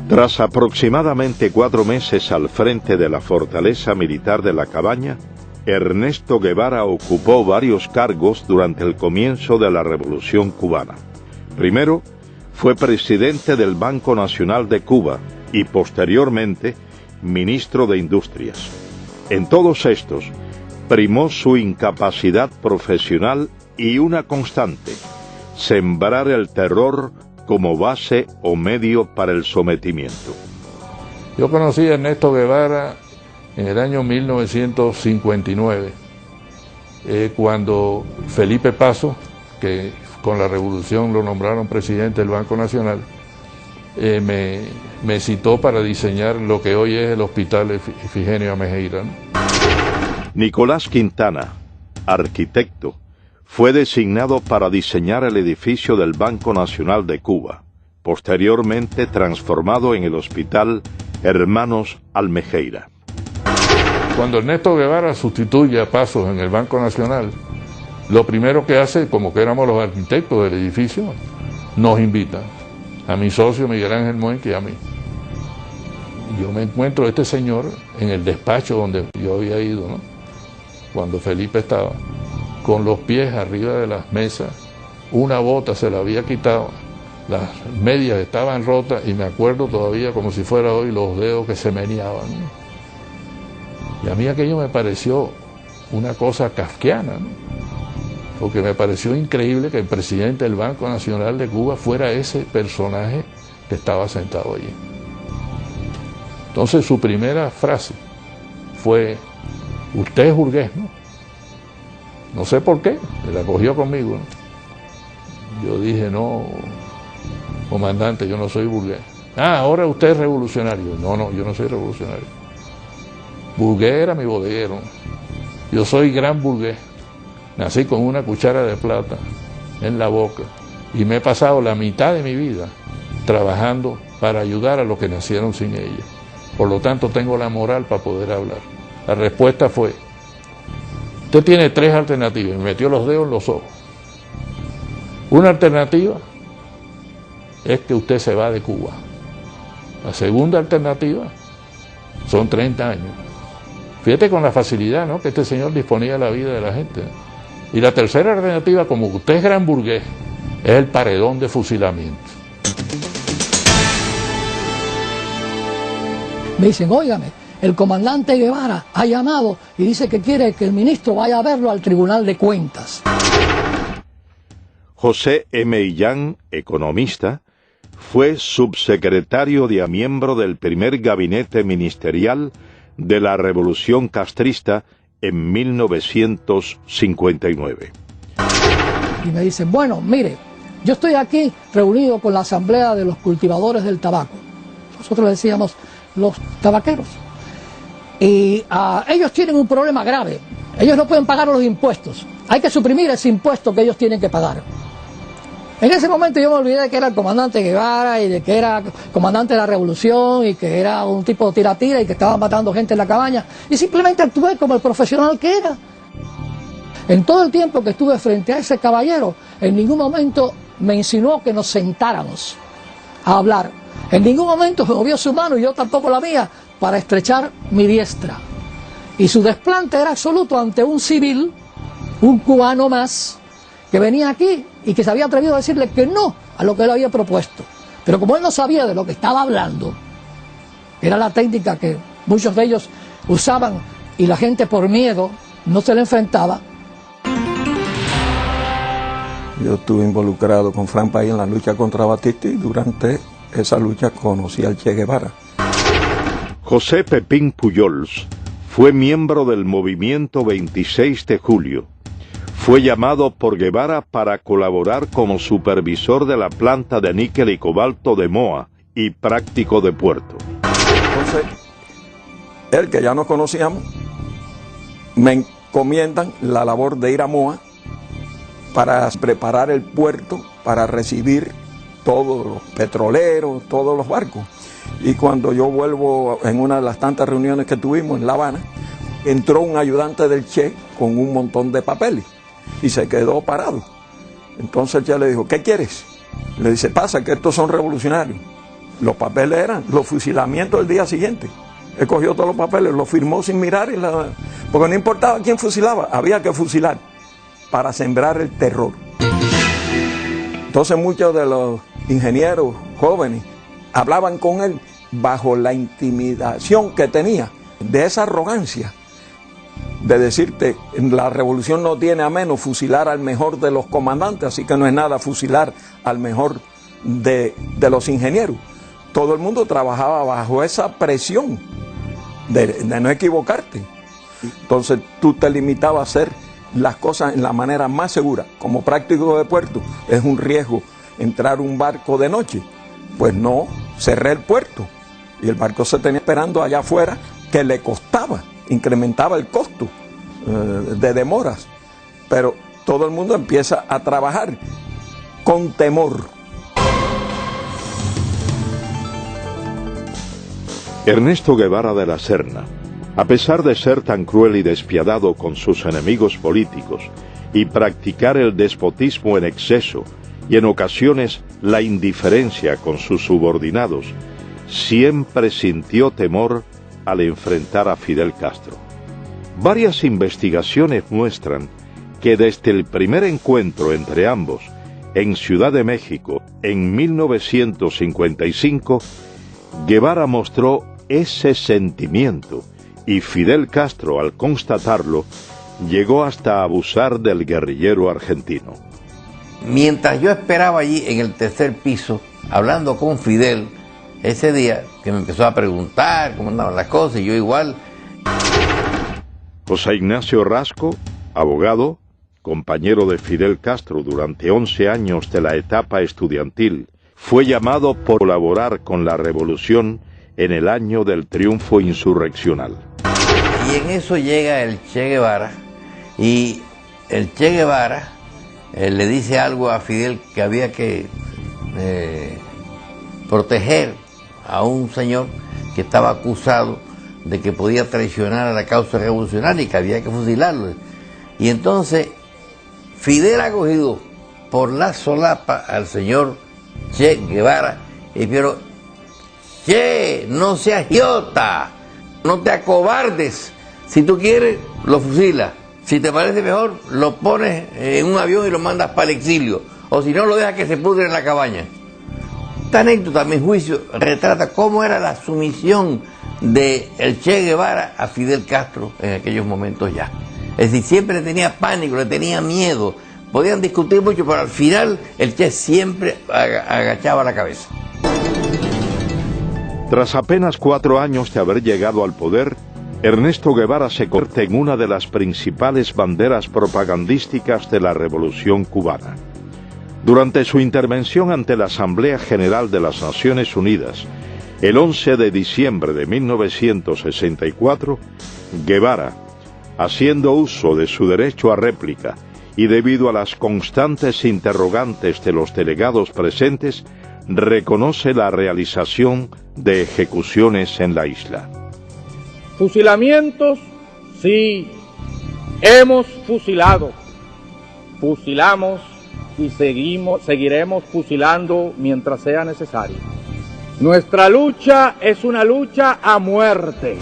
[SPEAKER 2] Tras aproximadamente 4 meses al frente de la fortaleza militar de la Cabaña, Ernesto Guevara ocupó varios cargos durante el comienzo de la Revolución Cubana. Primero, fue presidente del Banco Nacional de Cuba y posteriormente ministro de Industrias. En todos estos, primó su incapacidad profesional y una constante: sembrar el terror como base o medio para el sometimiento.
[SPEAKER 10] Yo conocí a Ernesto Guevara en el año 1959, cuando Felipe Paso, que con la revolución lo nombraron presidente del Banco Nacional, me citó para diseñar lo que hoy es el Hospital Ifigenia Mejeira, ¿no?
[SPEAKER 2] Nicolás Quintana, arquitecto, fue designado para diseñar el edificio del Banco Nacional de Cuba, posteriormente transformado en el Hospital Hermanos Almejeira.
[SPEAKER 10] Cuando Ernesto Guevara sustituye a Pasos en el Banco Nacional, lo primero que hace, como que éramos los arquitectos del edificio, nos invita a mi socio Miguel Ángel Moenque y a mí. Yo me encuentro a este señor en el despacho donde yo había ido, ¿no? Cuando Felipe estaba, con los pies arriba de las mesas, una bota se la había quitado, las medias estaban rotas y me acuerdo todavía como si fuera hoy los dedos que se meneaban, ¿no? Y a mí aquello me pareció una cosa kafkiana, ¿no? Porque me pareció increíble que el presidente del Banco Nacional de Cuba fuera ese personaje que estaba sentado allí. Entonces su primera frase fue, usted es burgués, ¿no? No sé por qué, se la cogió conmigo, ¿no? Yo dije, no, comandante, yo no soy burgués. Ah, ahora usted es revolucionario. No, yo no soy revolucionario. Burgués era mi bodeguero. Yo soy gran burgués. Nací con una cuchara de plata en la boca y me he pasado la mitad de mi vida trabajando para ayudar a los que nacieron sin ella. Por lo tanto, tengo la moral para poder hablar. La respuesta fue, usted tiene 3 alternativas, y me metió los dedos en los ojos. Una alternativa es que usted se va de Cuba. La segunda alternativa son 30 años. Fíjate con la facilidad, ¿no?, que este señor disponía de la vida de la gente. Y la tercera alternativa, como usted es gran burgués, es el paredón de fusilamiento.
[SPEAKER 21] Me dicen, óigame, el comandante Guevara ha llamado y dice que quiere que el ministro vaya a verlo al Tribunal de Cuentas.
[SPEAKER 2] José M. Illán, economista, fue subsecretario y miembro del primer gabinete ministerial de la Revolución Castrista en 1959.
[SPEAKER 21] Y me dicen, bueno, mire, yo estoy aquí reunido con la Asamblea de los Cultivadores del Tabaco. Nosotros le decíamos los tabaqueros. Y ellos tienen un problema grave. Ellos no pueden pagar los impuestos. Hay que suprimir ese impuesto que ellos tienen que pagar. En ese momento yo me olvidé de que era el comandante Guevara y de que era comandante de la revolución y que era un tipo de tira-tira y que estaba matando gente en la cabaña, y simplemente actué como el profesional que era. En todo el tiempo que estuve frente a ese caballero, en ningún momento me insinuó que nos sentáramos a hablar. En ningún momento movió su mano y yo tampoco la mía para estrechar mi diestra. Y su desplante era absoluto ante un civil, un cubano más, que venía aquí y que se había atrevido a decirle que no a lo que él había propuesto. Pero como él no sabía de lo que estaba hablando, era la técnica que muchos de ellos usaban y la gente por miedo no se le enfrentaba.
[SPEAKER 22] Yo estuve involucrado con Frank País en la lucha contra Batista y durante esa lucha conocí al Che Guevara.
[SPEAKER 2] José Pepín Pujols fue miembro del movimiento 26 de julio. Fue llamado por Guevara para colaborar como supervisor de la planta de níquel y cobalto de Moa y práctico de puerto.
[SPEAKER 22] Entonces, él, que ya nos conocíamos, me encomiendan la labor de ir a Moa para preparar el puerto para recibir todos los petroleros, todos los barcos. Y cuando yo vuelvo en una de las tantas reuniones que tuvimos en La Habana, entró un ayudante del Che con un montón de papeles y se quedó parado. Entonces el Che le dijo, ¿qué quieres? Le dice, pasa que estos son revolucionarios. Los papeles eran los fusilamientos del día siguiente. Él cogió todos los papeles, los firmó sin mirar, porque no importaba quién fusilaba, había que fusilar para sembrar el terror. Entonces muchos de los ingenieros jóvenes hablaban con él bajo la intimidación que tenía, de esa arrogancia, de decirte, la revolución no tiene a menos fusilar al mejor de los comandantes, así que no es nada fusilar al mejor de los ingenieros. Todo el mundo trabajaba bajo esa presión de no equivocarte. Entonces tú te limitabas a hacer las cosas en la manera más segura. Como práctico de puerto, es un riesgo entrar un barco de noche. Pues no, cerré el puerto y el barco se tenía esperando allá afuera, que le costaba, incrementaba el costo de demoras. Pero todo el mundo empieza a trabajar con temor.
[SPEAKER 2] Ernesto Guevara de la Serna, a pesar de ser tan cruel y despiadado con sus enemigos políticos y practicar el despotismo en exceso y en ocasiones la indiferencia con sus subordinados, siempre sintió temor al enfrentar a Fidel Castro. Varias investigaciones muestran que desde el primer encuentro entre ambos en Ciudad de México en 1955, Guevara mostró ese sentimiento y Fidel Castro, al constatarlo, llegó hasta abusar del guerrillero argentino.
[SPEAKER 23] Mientras yo esperaba allí en el tercer piso, hablando con Fidel, ese día que me empezó a preguntar cómo andaban las cosas, y yo igual.
[SPEAKER 2] José Ignacio Rasco, abogado, compañero de Fidel Castro durante 11 años de la etapa estudiantil, fue llamado por colaborar con la revolución en el año del triunfo insurreccional.
[SPEAKER 23] Y en eso llega el Che Guevara, y el Che Guevara le dice algo a Fidel, que había que proteger a un señor que estaba acusado de que podía traicionar a la causa revolucionaria y que había que fusilarlo. Y entonces Fidel ha cogido por la solapa al señor Che Guevara, y pero, Che, no seas idiota, no te acobardes. Si tú quieres, lo fusilas. Si te parece mejor, lo pones en un avión y lo mandas para el exilio. O si no, lo dejas que se pudre en la cabaña. Esta anécdota, a mi juicio, retrata cómo era la sumisión de el Che Guevara a Fidel Castro en aquellos momentos ya. Es decir, siempre le tenía pánico, le tenía miedo. Podían discutir mucho, pero al final el Che siempre agachaba la cabeza.
[SPEAKER 2] Tras apenas 4 años de haber llegado al poder, Ernesto Guevara se convierte en una de las principales banderas propagandísticas de la Revolución cubana. Durante su intervención ante la Asamblea General de las Naciones Unidas, el 11 de diciembre de 1964, Guevara, haciendo uso de su derecho a réplica y debido a las constantes interrogantes de los delegados presentes, reconoce la realización de ejecuciones en la isla.
[SPEAKER 3] Fusilamientos, sí, hemos fusilado, fusilamos y seguiremos fusilando mientras sea necesario. Nuestra lucha es una lucha a muerte.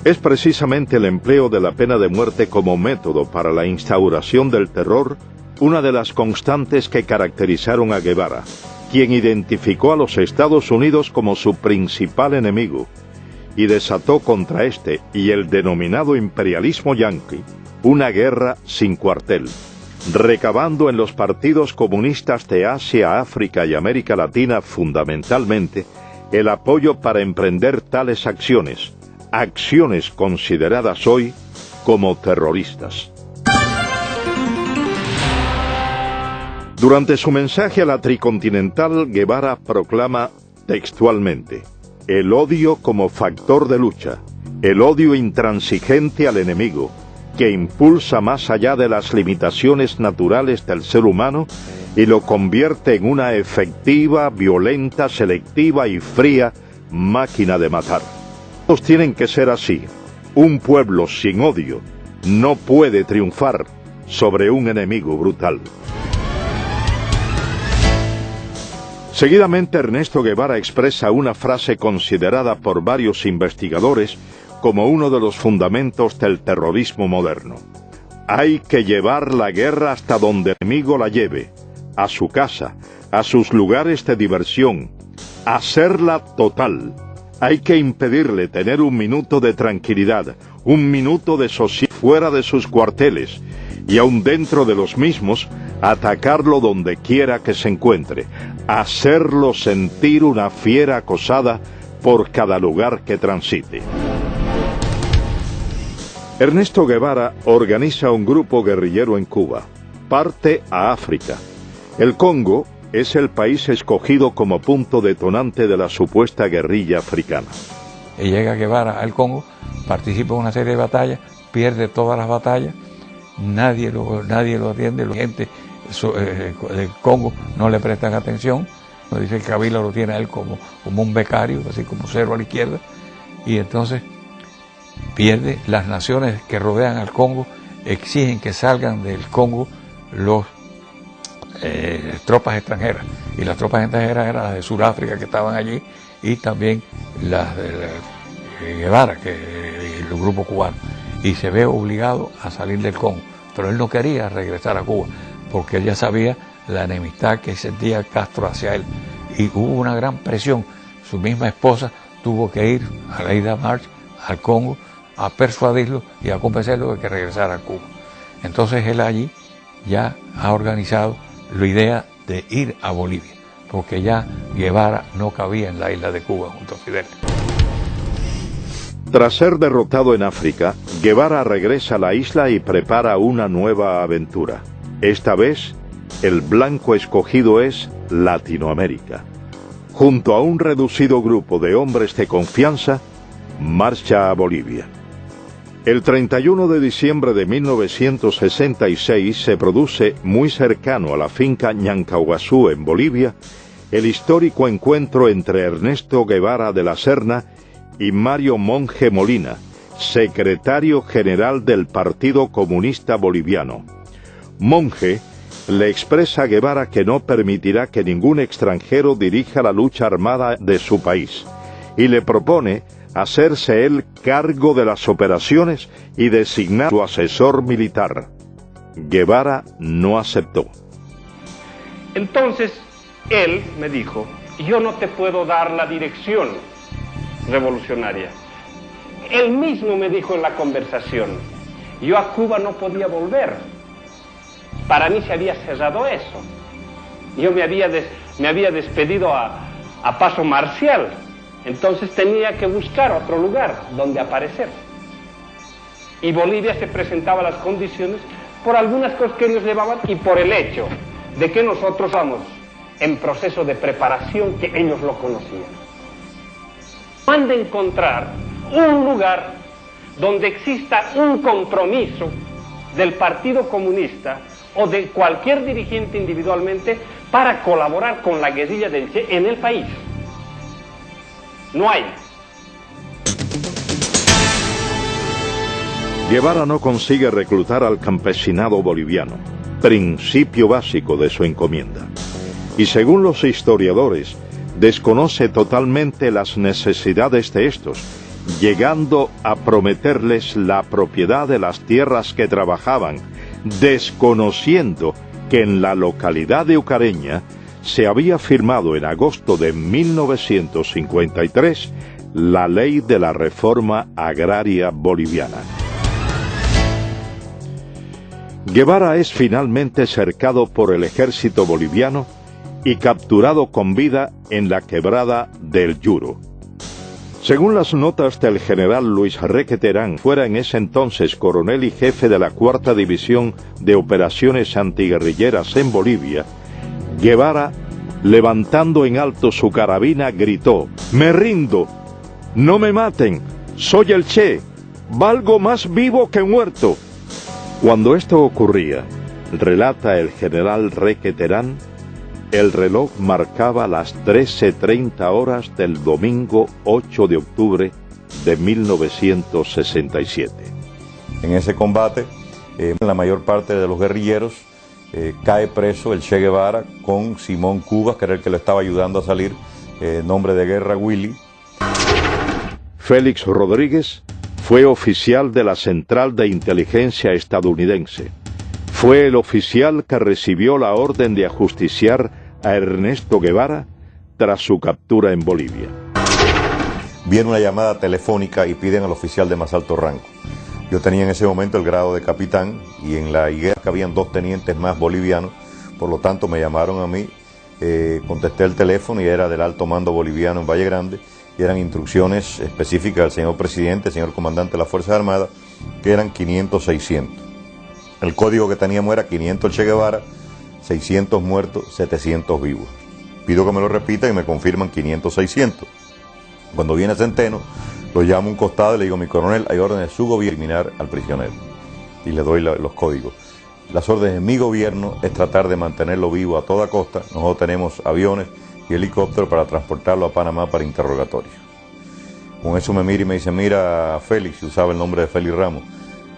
[SPEAKER 2] Es precisamente el empleo de la pena de muerte como método para la instauración del terror una de las constantes que caracterizaron a Guevara, quien identificó a los Estados Unidos como su principal enemigo y desató contra este y el denominado imperialismo yanqui una guerra sin cuartel, recabando en los partidos comunistas de Asia, África y América Latina fundamentalmente el apoyo para emprender tales acciones consideradas hoy como terroristas. Durante su mensaje a la Tricontinental, Guevara proclama textualmente: el odio como factor de lucha, el odio intransigente al enemigo, que impulsa más allá de las limitaciones naturales del ser humano y lo convierte en una efectiva, violenta, selectiva y fría máquina de matar. Todos tienen que ser así. Un pueblo sin odio no puede triunfar sobre un enemigo brutal. Seguidamente, Ernesto Guevara expresa una frase considerada por varios investigadores como uno de los fundamentos del terrorismo moderno. Hay que llevar la guerra hasta donde el enemigo la lleve, a su casa, a sus lugares de diversión, hacerla total. Hay que impedirle tener un minuto de tranquilidad, un minuto de sosiego fuera de sus cuarteles, y aun dentro de los mismos, atacarlo donde quiera que se encuentre, hacerlo sentir una fiera acosada por cada lugar que transite. Ernesto Guevara organiza un grupo guerrillero en Cuba, parte a África. El Congo es el país escogido como punto detonante de la supuesta guerrilla africana.
[SPEAKER 4] Y llega Guevara al Congo, participa en una serie de batallas, pierde todas las batallas, nadie lo atiende, la gente del Congo no le prestan atención, dice que Kabila lo tiene a él como un becario, así como cero a la izquierda, y entonces pierde. Las naciones que rodean al Congo exigen que salgan del Congo los tropas extranjeras, y las tropas extranjeras eran las de Sudáfrica que estaban allí, y también las de Guevara, el grupo cubano, y se ve obligado a salir del Congo, pero él no quería regresar a Cuba, porque él ya sabía la enemistad que sentía Castro hacia él, y hubo una gran presión. Su misma esposa tuvo que ir a la Ida March al Congo a persuadirlo y a convencerlo de que regresara a Cuba. Entonces él allí ya ha organizado la idea de ir a Bolivia, porque ya Guevara no cabía en la isla de Cuba junto a Fidel.
[SPEAKER 2] Tras ser derrotado en África, Guevara regresa a la isla y prepara una nueva aventura. Esta vez, el blanco escogido es Latinoamérica. Junto a un reducido grupo de hombres de confianza, marcha a Bolivia. El 31 de diciembre de 1966 se produce, muy cercano a la finca Ñancauazú en Bolivia, el histórico encuentro entre Ernesto Guevara de la Serna y Mario Monge Molina, secretario general del Partido Comunista Boliviano. Monge le expresa a Guevara que no permitirá que ningún extranjero dirija la lucha armada de su país y le propone hacerse él cargo de las operaciones y designar su asesor militar. Guevara no aceptó.
[SPEAKER 5] Entonces, él me dijo, yo no te puedo dar la dirección revolucionaria. Él mismo me dijo en la conversación, yo a Cuba no podía volver. Para mí se había cerrado eso. Yo me había despedido a paso marcial. Entonces tenía que buscar otro lugar donde aparecer. Y Bolivia se presentaba las condiciones por algunas cosas que ellos llevaban y por el hecho de que nosotros vamos en proceso de preparación que ellos lo conocían. Han de encontrar un lugar donde exista un compromiso del Partido Comunista o de cualquier dirigente individualmente para colaborar con la guerrilla del Che en el país. No hay.
[SPEAKER 2] Guevara no consigue reclutar al campesinado boliviano, principio básico de su encomienda. Y según los historiadores, desconoce totalmente las necesidades de estos, llegando a prometerles la propiedad de las tierras que trabajaban, desconociendo que en la localidad de Ucareña se había firmado en agosto de 1953 la ley de la reforma agraria boliviana. Guevara es finalmente cercado por el ejército boliviano y capturado con vida en la quebrada del Yuro. Según las notas del general Luis Requeterán, fuera en ese entonces coronel y jefe de la 4ª División de Operaciones Antiguerrilleras en Bolivia, Guevara, levantando en alto su carabina, gritó: «¡Me rindo! ¡No me maten! ¡Soy el Che! ¡Valgo más vivo que muerto!». Cuando esto ocurría, relata el general Requeterán, el reloj marcaba las 13:30 horas del domingo 8 de octubre de 1967.
[SPEAKER 8] En ese combate, la mayor parte de los guerrilleros cae preso el Che Guevara con Simón Cubas, que era el que lo estaba ayudando a salir, nombre de guerra Willy.
[SPEAKER 2] Félix Rodríguez fue oficial de la Central de Inteligencia estadounidense. Fue el oficial que recibió la orden de ajusticiar a Ernesto Guevara tras su captura en Bolivia.
[SPEAKER 8] Viene una llamada telefónica y piden al oficial de más alto rango. Yo tenía en ese momento el grado de capitán y en la higuera que habían 2 tenientes más bolivianos, por lo tanto me llamaron a mí, contesté el teléfono y era del alto mando boliviano en Valle Grande y eran instrucciones específicas del señor presidente, señor comandante de las Fuerzas Armadas, que eran 500-600. El código que teníamos era 500 Che Guevara, 600 muertos, 700 vivos. Pido que me lo repita y me confirman 500-600. Cuando viene Centeno, lo llamo a un costado y le digo: mi coronel, hay órdenes de su gobierno de eliminar al prisionero. Y le doy los códigos. Las órdenes de mi gobierno es tratar de mantenerlo vivo a toda costa. Nosotros tenemos aviones y helicópteros para transportarlo a Panamá para interrogatorio. Con eso me mira y me dice: mira, Félix, usaba el nombre de Félix Ramos.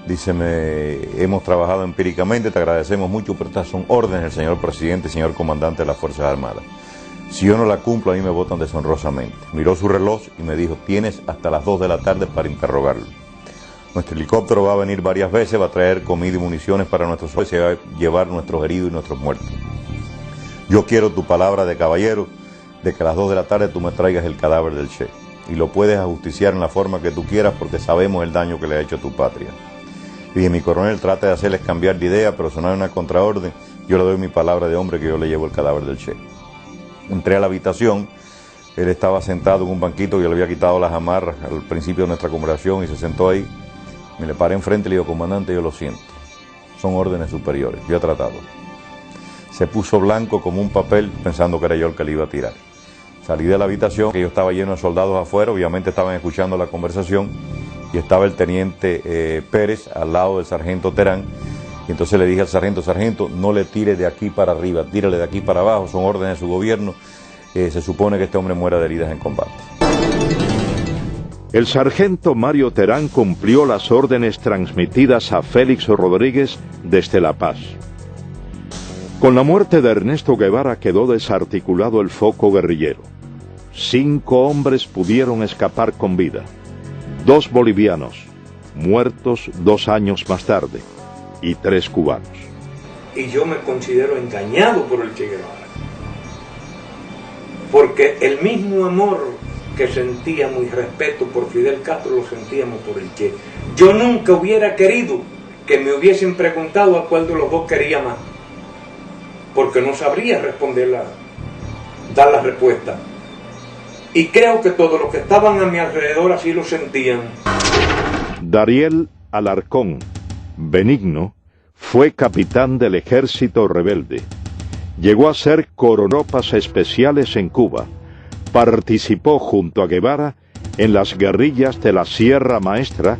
[SPEAKER 8] Dice: hemos trabajado empíricamente, te agradecemos mucho, pero estas son órdenes del señor presidente y señor comandante de las Fuerzas Armadas. Si yo no la cumplo, a mí me votan deshonrosamente. Miró su reloj y me dijo: tienes hasta las 2 de la tarde para interrogarlo. Nuestro helicóptero va a venir varias veces, va a traer comida y municiones para nuestros soldados y va a llevar nuestros heridos y nuestros muertos. Yo quiero tu palabra de caballero de que a las 2 de la tarde tú me traigas el cadáver del Che. Y lo puedes ajusticiar en la forma que tú quieras porque sabemos el daño que le ha hecho a tu patria. Y dije: mi coronel, trata de hacerles cambiar de idea, pero si no hay una contraorden, yo le doy mi palabra de hombre que yo le llevo el cadáver del Che. Entré a la habitación, él estaba sentado en un banquito, yo le había quitado las amarras al principio de nuestra conversación y se sentó ahí. Me le paré enfrente y le digo: comandante, yo lo siento, son órdenes superiores, yo he tratado. Se puso blanco como un papel pensando que era yo el que le iba a tirar. Salí de la habitación, que yo estaba lleno de soldados afuera, obviamente estaban escuchando la conversación, y estaba el teniente Pérez al lado del sargento Terán, y entonces le dije al sargento: sargento, no le tire de aquí para arriba, tírale de aquí para abajo, son órdenes de su gobierno, se supone que este hombre muera de heridas en combate.
[SPEAKER 2] El sargento Mario Terán cumplió las órdenes transmitidas a Félix Rodríguez desde La Paz. Con la muerte de Ernesto Guevara quedó desarticulado el foco guerrillero. 5 hombres pudieron escapar con vida. 2 bolivianos, muertos 2 años más tarde, y 3 cubanos.
[SPEAKER 9] Y yo me considero engañado por el Che Guevara, porque el mismo amor que sentíamos y respeto por Fidel Castro lo sentíamos por el Che. Yo nunca hubiera querido que me hubiesen preguntado a cuál de los dos quería más, porque no sabría dar la respuesta. Y creo que todos los que estaban a mi alrededor así lo sentían.
[SPEAKER 2] Dariel Alarcón Benigno fue capitán del ejército rebelde. Llegó a ser coronopas especiales en Cuba. Participó junto a Guevara en las guerrillas de la Sierra Maestra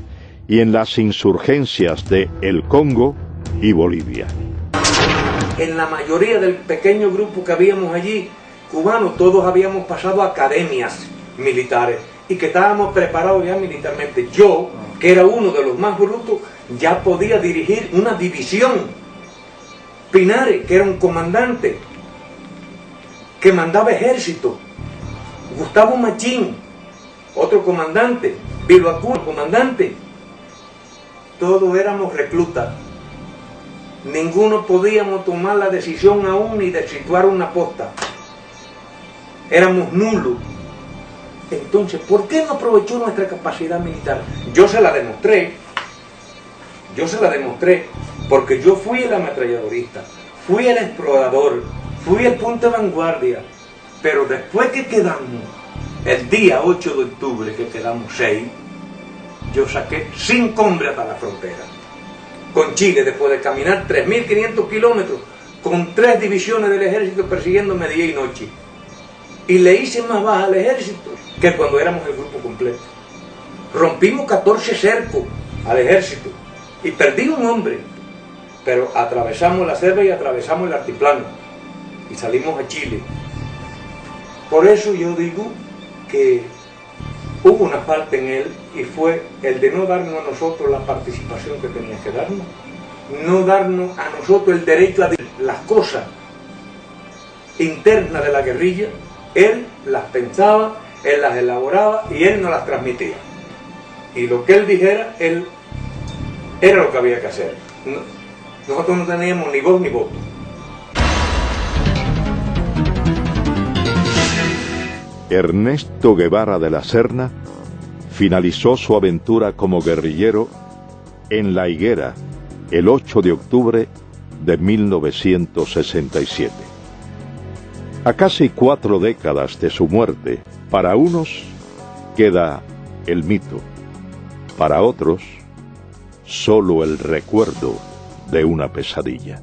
[SPEAKER 2] y en las insurgencias de El Congo y Bolivia.
[SPEAKER 9] En la mayoría del pequeño grupo que habíamos allí, cubanos, todos habíamos pasado academias militares y que estábamos preparados ya militarmente. Yo, que era uno de los más brutos, ya podía dirigir una división. Pinares, que era un comandante, que mandaba ejército. Gustavo Machín, otro comandante. Bilbacún, comandante. Todos éramos reclutas. Ninguno podíamos tomar la decisión aún ni de situar una posta. Éramos nulos. Entonces, ¿por qué no aprovechó nuestra capacidad militar? Yo se la demostré, porque yo fui el ametralladorista, fui el explorador, fui el punto de vanguardia, pero después que quedamos, el día 8 de octubre, que quedamos 6, yo saqué 5 hombres hasta la frontera, con Chile, después de caminar 3.500 kilómetros, con 3 divisiones del ejército persiguiéndome día y noche. Y le hice más baja al ejército que cuando éramos el grupo completo. Rompimos 14 cercos al ejército y perdí un hombre, pero atravesamos la selva y atravesamos el altiplano y salimos a Chile. Por eso yo digo que hubo una falta en él y fue el de no darnos a nosotros la participación que tenía que darnos, no darnos a nosotros el derecho a decir las cosas internas de la guerrilla. Él las pensaba, él las elaboraba y él nos las transmitía. Y lo que él dijera, él era lo que había que hacer. Nosotros no teníamos ni voz ni voto.
[SPEAKER 2] Ernesto Guevara de la Serna finalizó su aventura como guerrillero en La Higuera el 8 de octubre de 1967. A casi 4 décadas de su muerte, para unos queda el mito, para otros solo el recuerdo de una pesadilla.